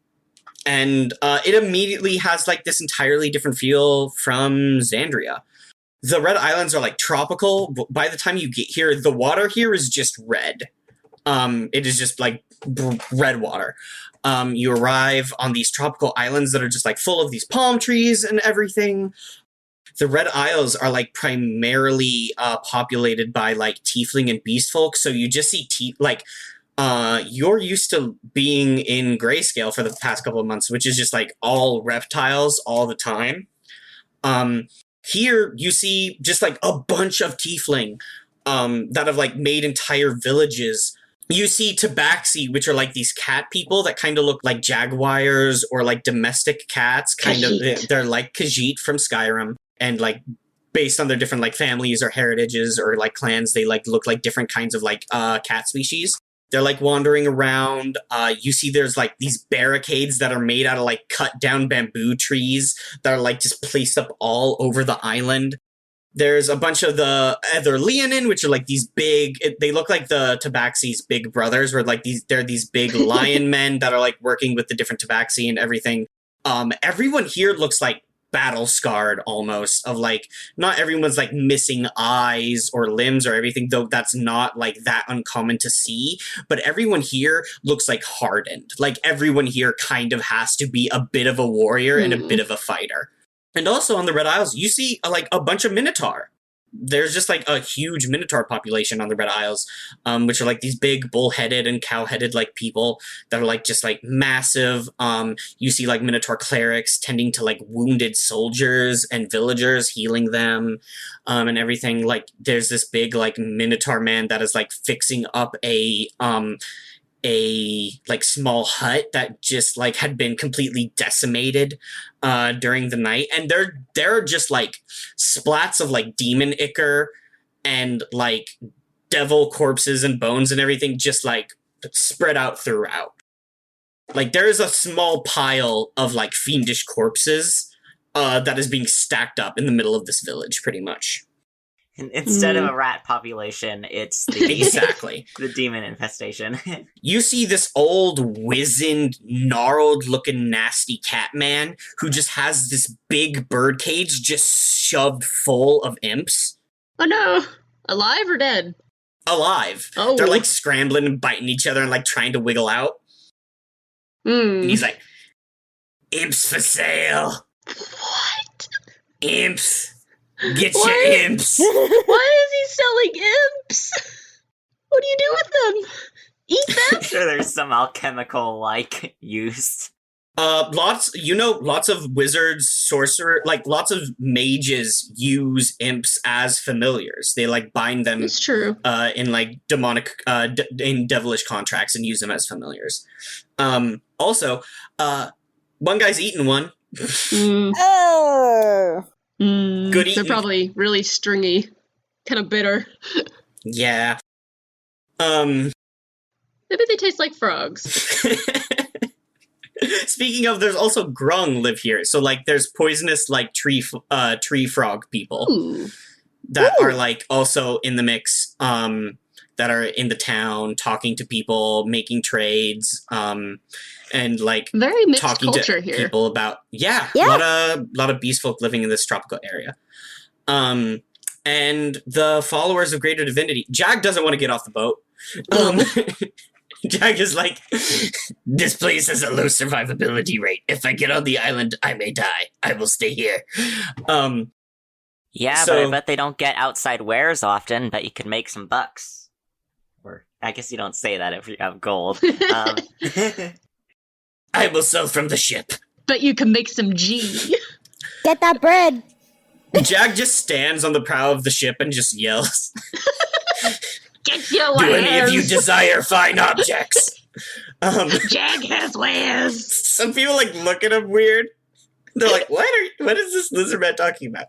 it immediately has like this entirely different feel from Xandria. The Red Islands are like tropical. By the time you get here, the water here is just red. It is just like red water. You arrive on these tropical islands that are just like full of these palm trees and everything. The Red Isles are like primarily populated by like tiefling and beast folk. So you just see you're used to being in grayscale for the past couple of months, which is just like all reptiles all the time. Here you see just like a bunch of tiefling that have like made entire villages. You see tabaxi, which are like these cat people that kind of look like jaguars or like domestic cats. They're like Khajiit from Skyrim, and like based on their different like families or heritages or like clans, they like look like different kinds of like cat species. They're like wandering around. You see there's like these barricades that are made out of like cut down bamboo trees that are like just placed up all over the island. There's a bunch of the other Leonin, which are like these big, they look like the Tabaxi's big brothers, where like they're these big lion men that are like working with the different Tabaxi and everything. Everyone here looks like battle scarred almost, of like, not everyone's like missing eyes or limbs or everything, though that's not like that uncommon to see, but everyone here looks like hardened. Like everyone here kind of has to be a bit of a warrior and a bit of a fighter. And also on the Red Isles, you see like a bunch of Minotaur. There's just like a huge Minotaur population on the Red Isles, which are like these big bull-headed and cow-headed like people that are like just like massive. You see like Minotaur clerics tending to like wounded soldiers and villagers, healing them, and everything. Like there's this big like Minotaur man that is like fixing up a like small hut that just like had been completely decimated during the night, and there are just like splats of like demon ichor and like devil corpses and bones and everything just like spread out throughout. Like there is a small pile of like fiendish corpses that is being stacked up in the middle of this village pretty much. Instead of a rat population, it's the, exactly the demon infestation. You see this old, wizened, gnarled-looking, nasty cat man who just has this big bird cage just shoved full of imps. Oh no! Alive or dead? Alive. Oh. They're like scrambling and biting each other and like trying to wiggle out. And he's like, "Imps for sale." What? Imps. Get your imps. Why is he selling imps? What do you do with them? Eat them? I'm sure there's some alchemical like use. Lots of wizards, sorcerer, like lots of mages use imps as familiars. They like bind them. It's true. In like demonic, in devilish contracts and use them as familiars. Also, one guy's eating one. Oh. Good eating. They're probably really stringy, kind of bitter. Yeah. Maybe they taste like frogs. Speaking of, there's also grung live here. So like, there's poisonous like tree frog people. Ooh. That are like also in the mix. That are in the town, talking to people, making trades, and like very mixed talking culture to here. people about Yeah. a lot of beast folk living in this tropical area. And the followers of Greater Divinity. Jag doesn't want to get off the boat. Jag is like, "This place has a low survivability rate. If I get on the island, I may die. I will stay here." Yeah, So- but I bet they don't get outside wares often, but you could make some bucks. Or, I guess you don't say that if you have gold. I will sell from the ship. But you can make some G. Get that bread. Jag just stands on the prow of the ship and just yells, Get your "Do any of you wares! desire fine objects?" Jag has wares! Some people like look at him weird. They're like, what is this lizard man talking about?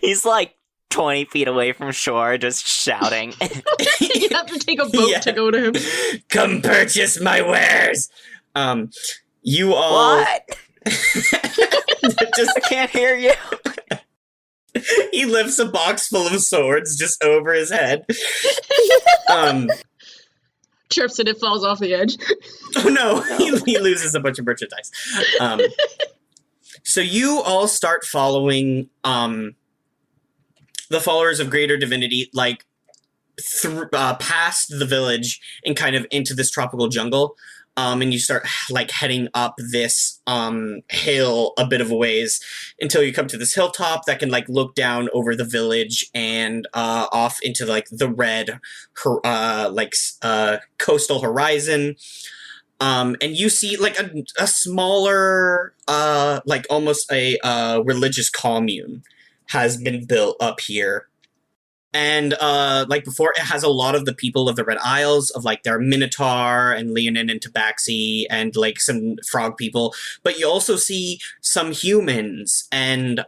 He's like 20 feet away from shore, just shouting. You have to take a boat to go to him. "Come purchase my wares." You all What? just I can't hear you. he lifts a box full of swords just over his head. Trips and it falls off the edge. Oh no, he loses a bunch of merchandise. So you all start following the followers of Greater Divinity. Like, past the village and kind of into this tropical jungle. And you start like heading up this hill a bit of a ways until you come to this hilltop that can like look down over the village and off into like the red coastal horizon. And you see like a smaller like almost a religious commune has been built up here. And, like before, it has a lot of the people of the Red Isles, of, like, their Minotaur and Leonin and Tabaxi and, like, some frog people. But you also see some humans and,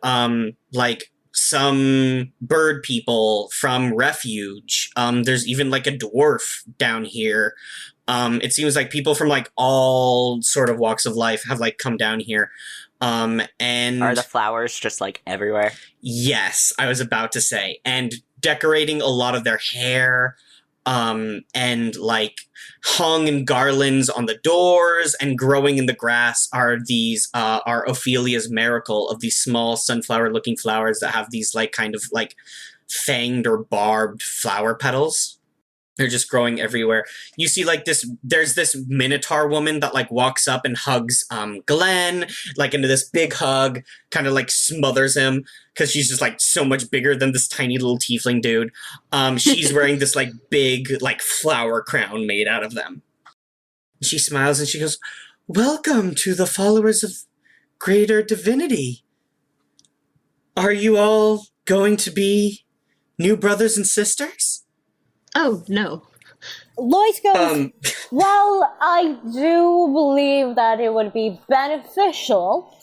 like, some bird people from Refuge. There's even, like, a dwarf down here. It seems like people from, like, all sort of walks of life have, like, come down here. And... Are the flowers just, like, everywhere? Yes, I was about to say. And decorating a lot of their hair, and like hung in garlands on the doors and growing in the grass are these are Ophelia's miracle of these small sunflower looking flowers that have these like kind of like fanged or barbed flower petals. They're just growing everywhere. You see like there's this Minotaur woman that like walks up and hugs Glenn, like into this big hug, kind of like smothers him because she's just like so much bigger than this tiny little tiefling dude. She's wearing this like big like flower crown made out of them. She smiles and she goes, "Welcome to the followers of greater divinity. Are you all going to be new brothers and sisters?" Oh, no. Lois goes, well, I do believe that it would be beneficial.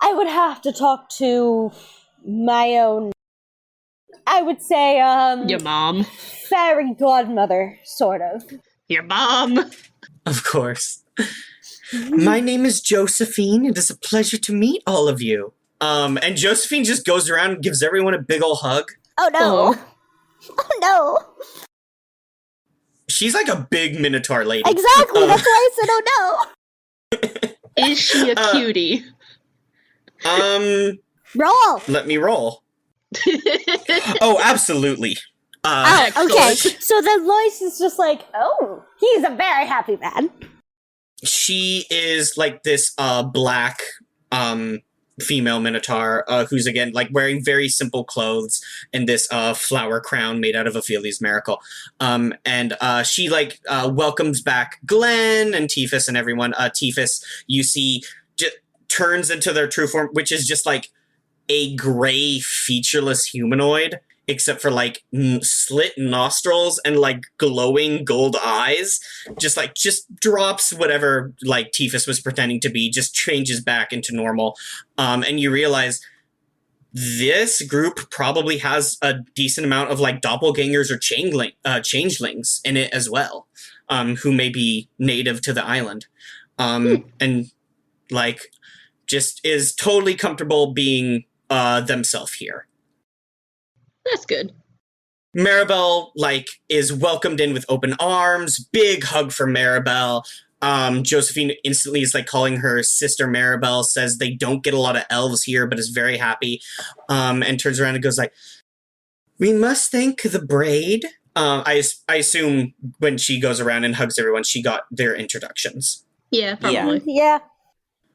I would have to talk to my own, I would say, Your mom. fairy godmother, sort of. Your mom. Of course. My name is Josephine. It is a pleasure to meet all of you. And Josephine just goes around and gives everyone a big ol' hug. Oh, no. Oh. Oh, no. She's like a big Minotaur lady. Exactly, that's why I said, oh, no. Is she a cutie? Roll. Let me roll. Oh, absolutely. Oh, okay. excellent. So then Lois is just like, oh, he's a very happy man. She is like this black female Minotaur who's again like wearing very simple clothes and this flower crown made out of Ophelia's miracle. And she like welcomes back Glenn and Tiphys and everyone. Tiphys, you see, turns into their true form, which is just like a gray, featureless humanoid, except for like slit nostrils and like glowing gold eyes. Just drops whatever like Tiphys was pretending to be, just changes back into normal. And you realize this group probably has a decent amount of like doppelgangers or changelings in it as well, who may be native to the island. And like just is totally comfortable being themselves here. That's good. Maribel, like, is welcomed in with open arms. Big hug for Maribel. Josephine instantly is, like, calling her sister Maribel, says they don't get a lot of elves here, but is very happy, and turns around and goes, like, "We must thank the braid." I assume when she goes around and hugs everyone, she got their introductions. Yeah, probably. Yeah.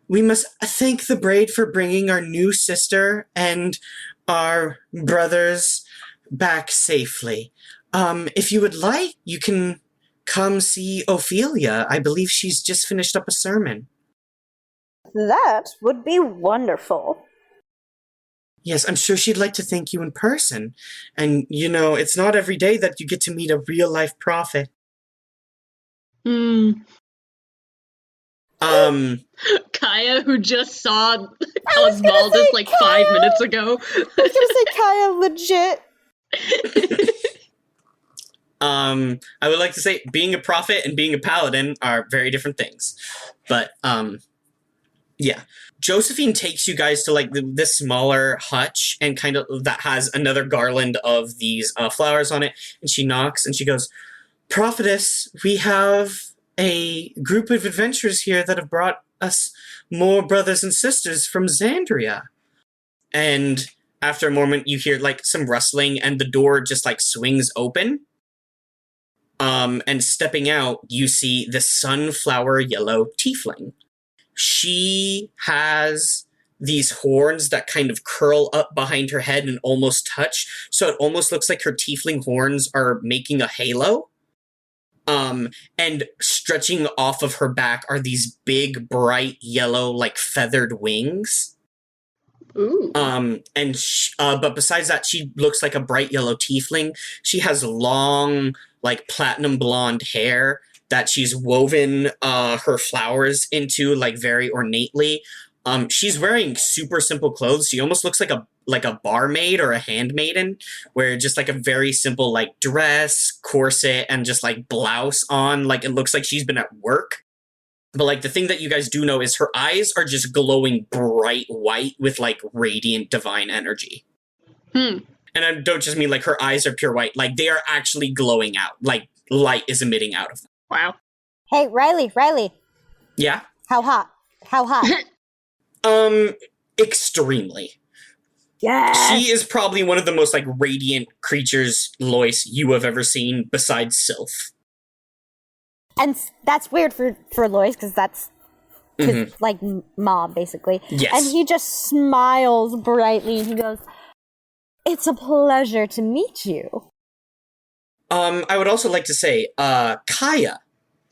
"We must thank the braid for bringing our new sister and our brothers back safely. If you would like, you can come see Ophelia. I believe she's just finished up a sermon." That would be wonderful. "Yes, I'm sure she'd like to thank you in person. And, you know, it's not every day that you get to meet a real-life prophet." Kaya, who just saw Oswaldus like 5 minutes ago. I was gonna say Kaya legit. I would like to say being a prophet and being a paladin are very different things. But, yeah. Josephine takes you guys to, like, this smaller hutch and kind of that has another garland of these flowers on it. And she knocks and she goes, "Prophetess, we have a group of adventurers here that have brought us more brothers and sisters from Xandria." And after a moment, you hear, like, some rustling, and the door just, like, swings open. And stepping out, you see the sunflower yellow tiefling. She has these horns that kind of curl up behind her head and almost touch, so it almost looks like her tiefling horns are making a halo. And stretching off of her back are these big, bright yellow, like, feathered wings. Ooh. But besides that, she looks like a bright yellow tiefling. She has long, like, platinum blonde hair that she's woven her flowers into, like, very ornately. She's wearing super simple clothes. She almost looks like a barmaid or a handmaiden, where just, like, a very simple, like, dress, corset, and just, like, blouse on. Like, it looks like she's been at work. But, like, the thing that you guys do know is her eyes are just glowing bright white with, like, radiant divine energy. And I don't just mean, like, her eyes are pure white. Like, they are actually glowing out. Like, light is emitting out of them. Wow. Hey, Riley. Yeah? How hot? Extremely. Yeah. She is probably one of the most, like, radiant creatures, Lois, you have ever seen besides Sylph. And that's weird for Lois, because that's his, like, mom, basically. Yes. And he just smiles brightly, and he goes, "It's a pleasure to meet you." I would also like to say, Kaya,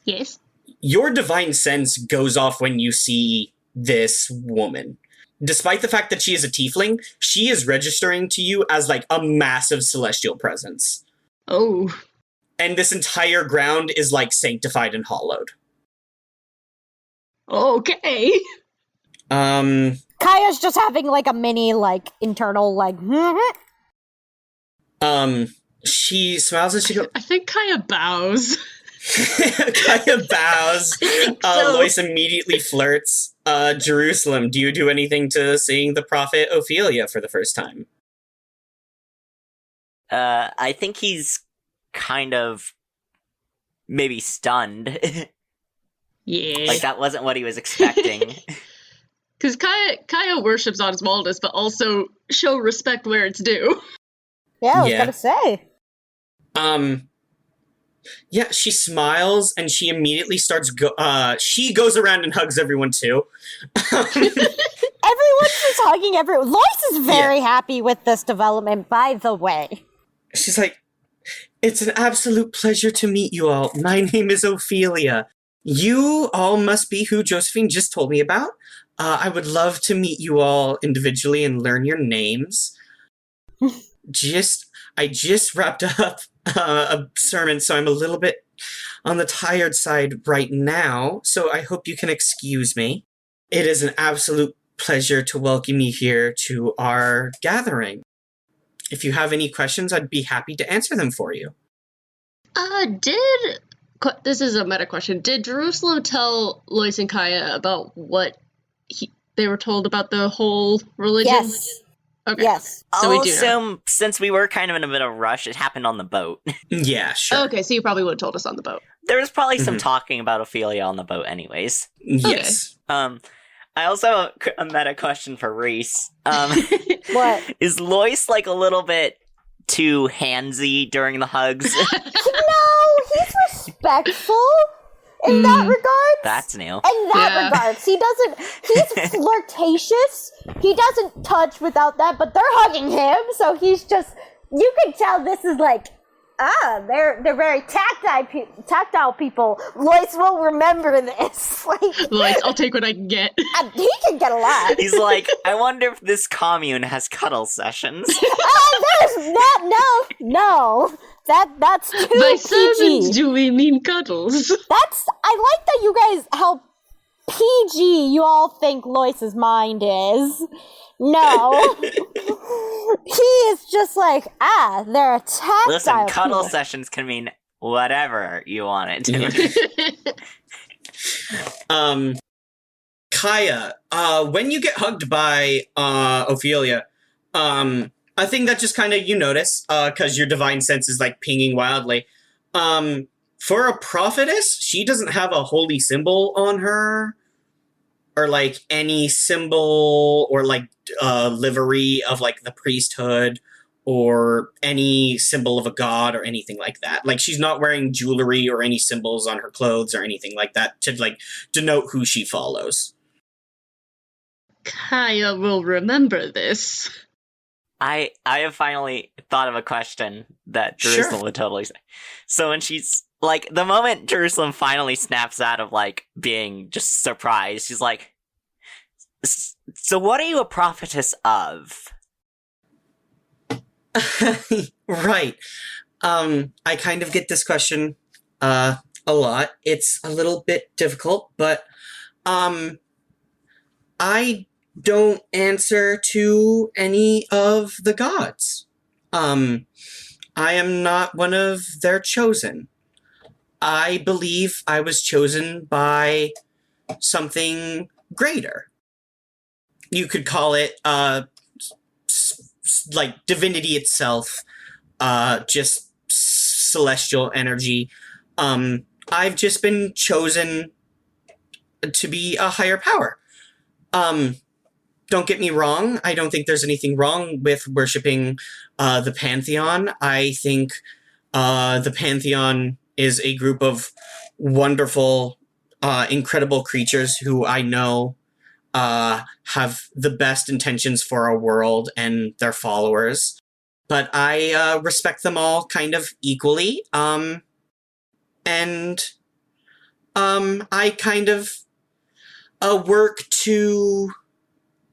Yes. your divine sense goes off when you see this woman. Despite the fact that she is a tiefling, she is registering to you as, like, a massive celestial presence. Oh. And this entire ground is, like, sanctified and hallowed. Okay. Kaya's just having, like, a mini, like, internal, like, She smiles as she goes, I think Kaya bows. Kaya bows. So- Lois immediately flirts. Jerusalem, do you do anything to seeing the prophet Ophelia for the first time? I think he's kind of maybe stunned. Yeah. Like, that wasn't what he was expecting. Because Kaya worships Oswaldus, but also show respect where it's due. yeah, I was Yeah. gonna say. Yeah, she smiles and she immediately starts she goes around and hugs everyone too. Everyone's just hugging everyone. Lois is very happy with this development, by the way. She's like, "It's an absolute pleasure to meet you all. My name is Ophelia. You all must be who Josephine just told me about. I would love to meet you all individually and learn your names. I just wrapped up a sermon, so I'm a little bit on the tired side right now, so I hope you can excuse me. It is an absolute pleasure to welcome you here to our gathering. If you have any questions, I'd be happy to answer them for you." This is a meta question. Did Jerusalem tell Lois and Kaya about what they were told about the whole religion? Yes. Okay. Yes. So we do know. Also, since we were kind of in a bit of a rush, it happened on the boat. Yeah, sure. Okay, so you probably would have told us on the boat. There was probably some talking about Ophelia on the boat anyways. Yes. I also have a meta question for Reese. What? Is Lois, like, a little bit too handsy during the hugs? No, he's respectful in that regard. That's new. In that regards, he's flirtatious. He doesn't touch without that, but they're hugging him, so he's just, you can tell this is like, they're very tactile people. Lois will remember this. Like, Lois, I'll take what I can get. he can get a lot. He's like, I wonder if this commune has cuddle sessions. No. That's too By PG. sermons, do we mean cuddles? I like that you guys how PG you all think Lois's mind is. No. He is just like, they're a tactile Listen, cuddle people. sessions can mean whatever you want it to. Kaya, when you get hugged by Ophelia, I think that just kind of you notice, because your divine sense is like pinging wildly. For a prophetess, she doesn't have a holy symbol on her or like any symbol or like livery of like the priesthood or any symbol of a god or anything like that. Like she's not wearing jewelry or any symbols on her clothes or anything like that to like denote who she follows. Kaya will remember this. I have finally thought of a question that Jerusalem would totally say. So when she's like, the moment Jerusalem finally snaps out of like being just surprised, she's like, "So what are you a prophetess of?" Right. I kind of get this question a lot. It's a little bit difficult, but I don't answer to any of the gods. I am not one of their chosen. I believe I was chosen by something greater. You could call it like divinity itself, just celestial energy. I've just been chosen to be a higher power. Don't get me wrong. I don't think there's anything wrong with worshiping the Pantheon. I think the Pantheon is a group of wonderful, incredible creatures who I know have the best intentions for our world and their followers. But I respect them all kind of equally. And I kind of work to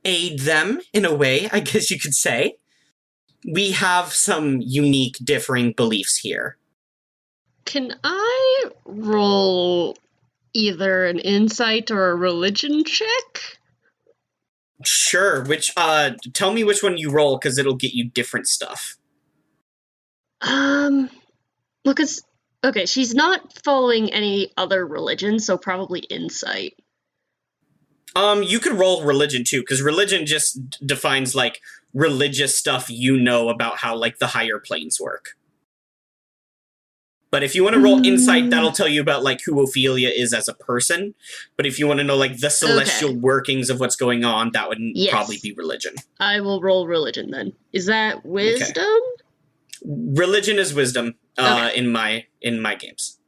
aid them in a way, I guess you could say. We have some unique, differing beliefs here. Can I roll either an insight or a religion check? Sure. Tell me which one you roll, because it'll get you different stuff. Because, okay, she's not following any other religion, so probably insight. You could roll religion too, because religion just defines like religious stuff you know about how like the higher planes work. But if you want to roll insight, that'll tell you about like who Ophelia is as a person. But if you want to know like the celestial workings of what's going on, that would probably be religion. I will roll religion then. Is that wisdom? Okay. Religion is wisdom in my games.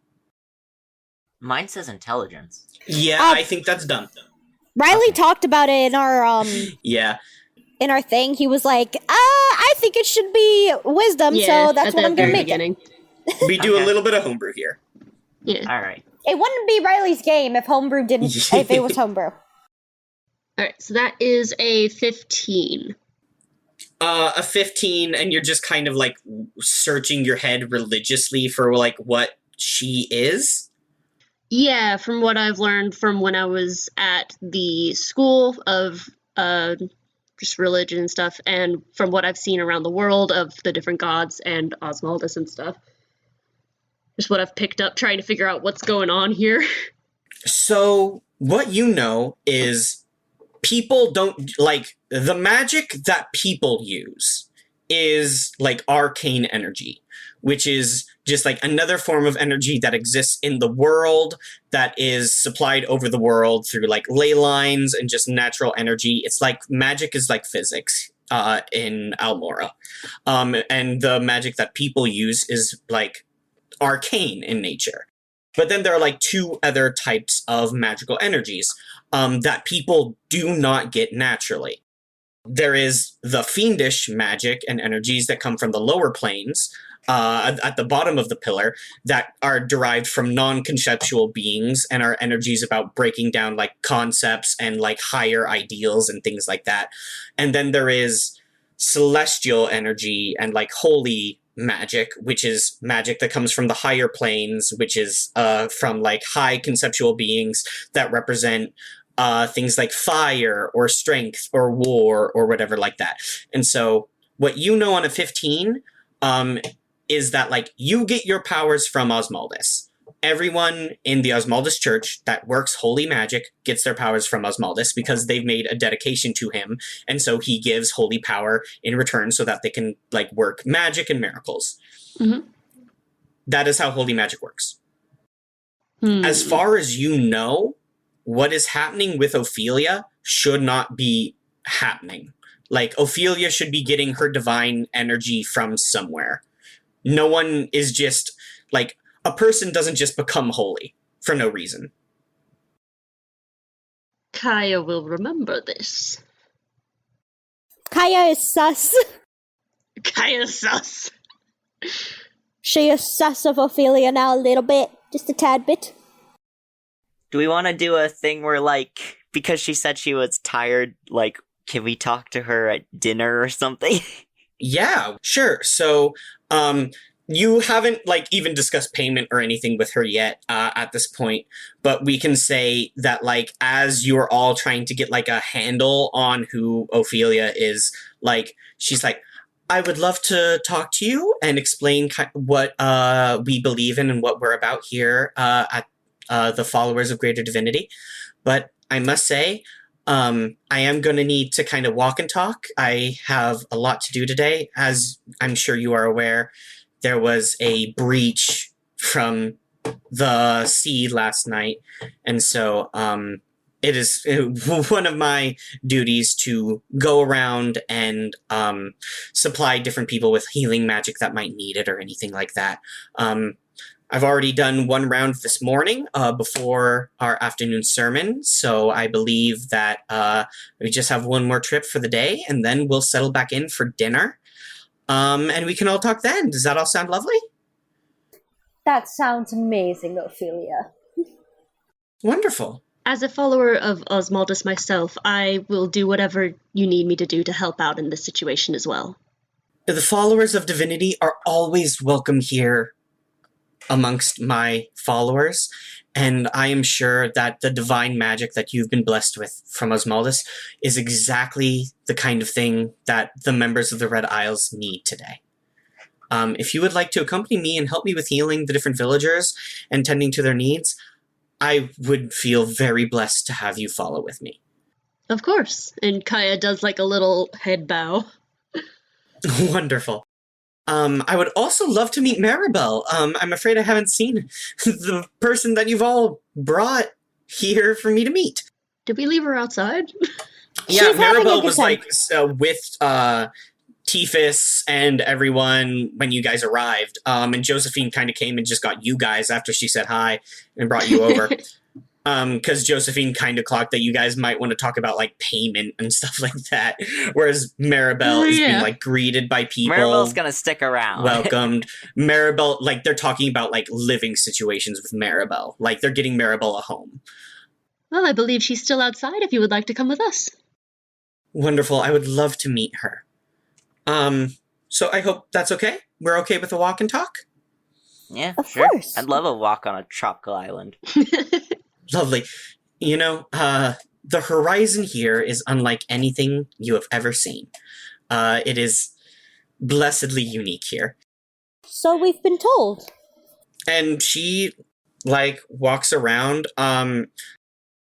Mine says intelligence. Yeah, I think that's done. Riley talked about it in our yeah. In our thing. He was like, I think it should be wisdom, so that's what I'm gonna make it. We do a little bit of homebrew here. Yeah. All right. It wouldn't be Riley's game if homebrew didn't. If it was homebrew. All right, so that is a 15. A 15, and you're just kind of like searching your head religiously for like what she is. Yeah, from what I've learned from when I was at the school of just religion and stuff, and from what I've seen around the world of the different gods and Osmaldus and stuff. Just what I've picked up trying to figure out what's going on here. So, what you know is people don't, like, the magic that people use is, like, arcane energy, which is just, like, another form of energy that exists in the world that is supplied over the world through, like, ley lines and just natural energy. It's like, magic is like physics in Almora. And the magic that people use is, like, arcane in nature. But then there are like two other types of magical energies that people do not get naturally. There is the fiendish magic and energies that come from the lower planes at the bottom of the pillar that are derived from non-conceptual beings and are energies about breaking down like concepts and like higher ideals and things like that. And then there is celestial energy and like holy magic, which is magic that comes from the higher planes, which is from like high conceptual beings that represent things like fire or strength or war or whatever like that. And so what you know on a 15 is that like you get your powers from Osmaldus. Everyone in the Osmaldus church that works holy magic gets their powers from Osmaldus because they've made a dedication to him, and so he gives holy power in return so that they can like work magic and miracles. Mm-hmm. That is how holy magic works. As far as you know, what is happening with Ophelia should not be happening. Like, Ophelia should be getting her divine energy from somewhere. No one is just, like, a person doesn't just become holy for no reason. Kaya will remember this. Kaya is sus. Kaya's sus. She is sus of Ophelia now a little bit. Just a tad bit. Do we want to do a thing where, like, because she said she was tired, like, can we talk to her at dinner or something? Yeah, sure. So, you haven't, like, even discussed payment or anything with her yet at this point, but we can say that, like, as you're all trying to get, like, a handle on who Ophelia is, like, she's like, I would love to talk to you and explain what we believe in and what we're about here at the Followers of Greater Divinity. But I must say, I am going to need to kind of walk and talk. I have a lot to do today. As I'm sure you are aware, there was a breach from the sea last night. And so it is one of my duties to go around and supply different people with healing magic that might need it or anything like that. I've already done one round this morning before our afternoon sermon, so I believe that we just have one more trip for the day, and then we'll settle back in for dinner. And we can all talk then. Does that all sound lovely? That sounds amazing, Ophelia. Wonderful. As a follower of Osmaldus myself, I will do whatever you need me to do to help out in this situation as well. The followers of divinity are always welcome here amongst my followers, and I am sure that the divine magic that you've been blessed with from Osmaldus is exactly the kind of thing that the members of the Red Isles need today. If you would like to accompany me and help me with healing the different villagers and tending to their needs, I would feel very blessed to have you follow with me. Of course. And Kaya does like a little head bow. Wonderful. I would also love to meet Maribel. I'm afraid I haven't seen the person that you've all brought here for me to meet. Did we leave her outside? Yeah, She's having a Maribel good was time. like with Tiphys and everyone when you guys arrived. And Josephine kind of came and just got you guys after she said hi and brought you over. Because Josephine kind of clocked that you guys might want to talk about, like, payment and stuff like that. Whereas Maribel is being, like, greeted by people. Maribel's gonna stick around. Welcomed. Maribel, like, they're talking about, like, living situations with Maribel. Like, they're getting Maribel a home. Well, I believe she's still outside if you would like to come with us. Wonderful. I would love to meet her. So I hope that's okay? We're okay with a walk and talk? Yeah, Of sure. course. I'd love a walk on a tropical island. Lovely. You know, the horizon here is unlike anything you have ever seen. It is blessedly unique here. So we've been told. And she, like, walks around.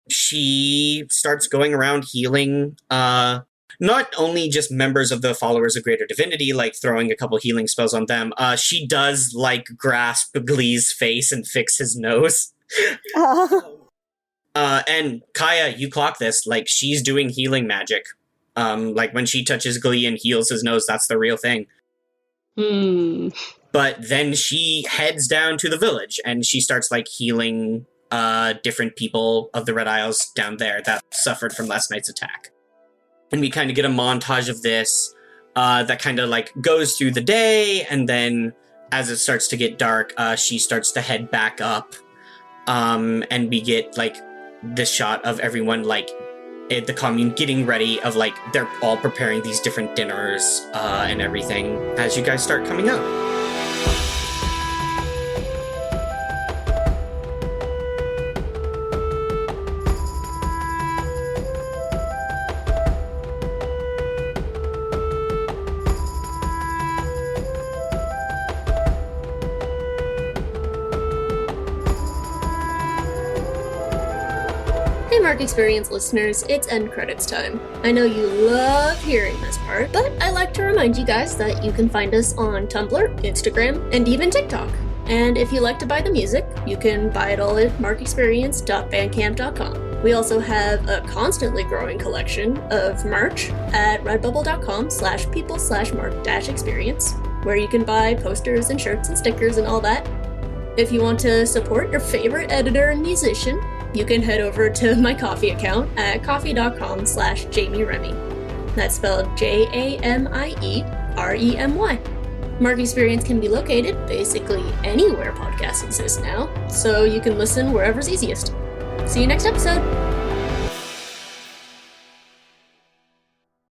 She starts going around healing, not only just members of the Followers of Greater Divinity, like throwing a couple healing spells on them. She does, like, grasp Glee's face and fix his nose. And Kaya, you clock this, like, she's doing healing magic. Like, when she touches Glee and heals his nose, that's the real thing. But then she heads down to the village, and she starts, like, healing different people of the Red Isles down there that suffered from last night's attack. And we kind of get a montage of this that kind of, like, goes through the day, and then as it starts to get dark, she starts to head back up. And we get, like, this shot of everyone, like, at the commune getting ready of, like, they're all preparing these different dinners and everything as you guys start coming up. Hey Mark Experience listeners, it's end credits time. I know you love hearing this part, but I like to remind you guys that you can find us on Tumblr, Instagram, and even TikTok. And if you like to buy the music, you can buy it all at markexperience.bandcamp.com. We also have a constantly growing collection of merch at redbubble.com/people/mark-experience, where you can buy posters and shirts and stickers and all that. If you want to support your favorite editor and musician, you can head over to my Ko-fi account at ko-fi.com/JamieRemy. That's spelled JAMIEREMY. Mark Experience can be located basically anywhere podcasts exist now, so you can listen wherever's easiest. See you next episode!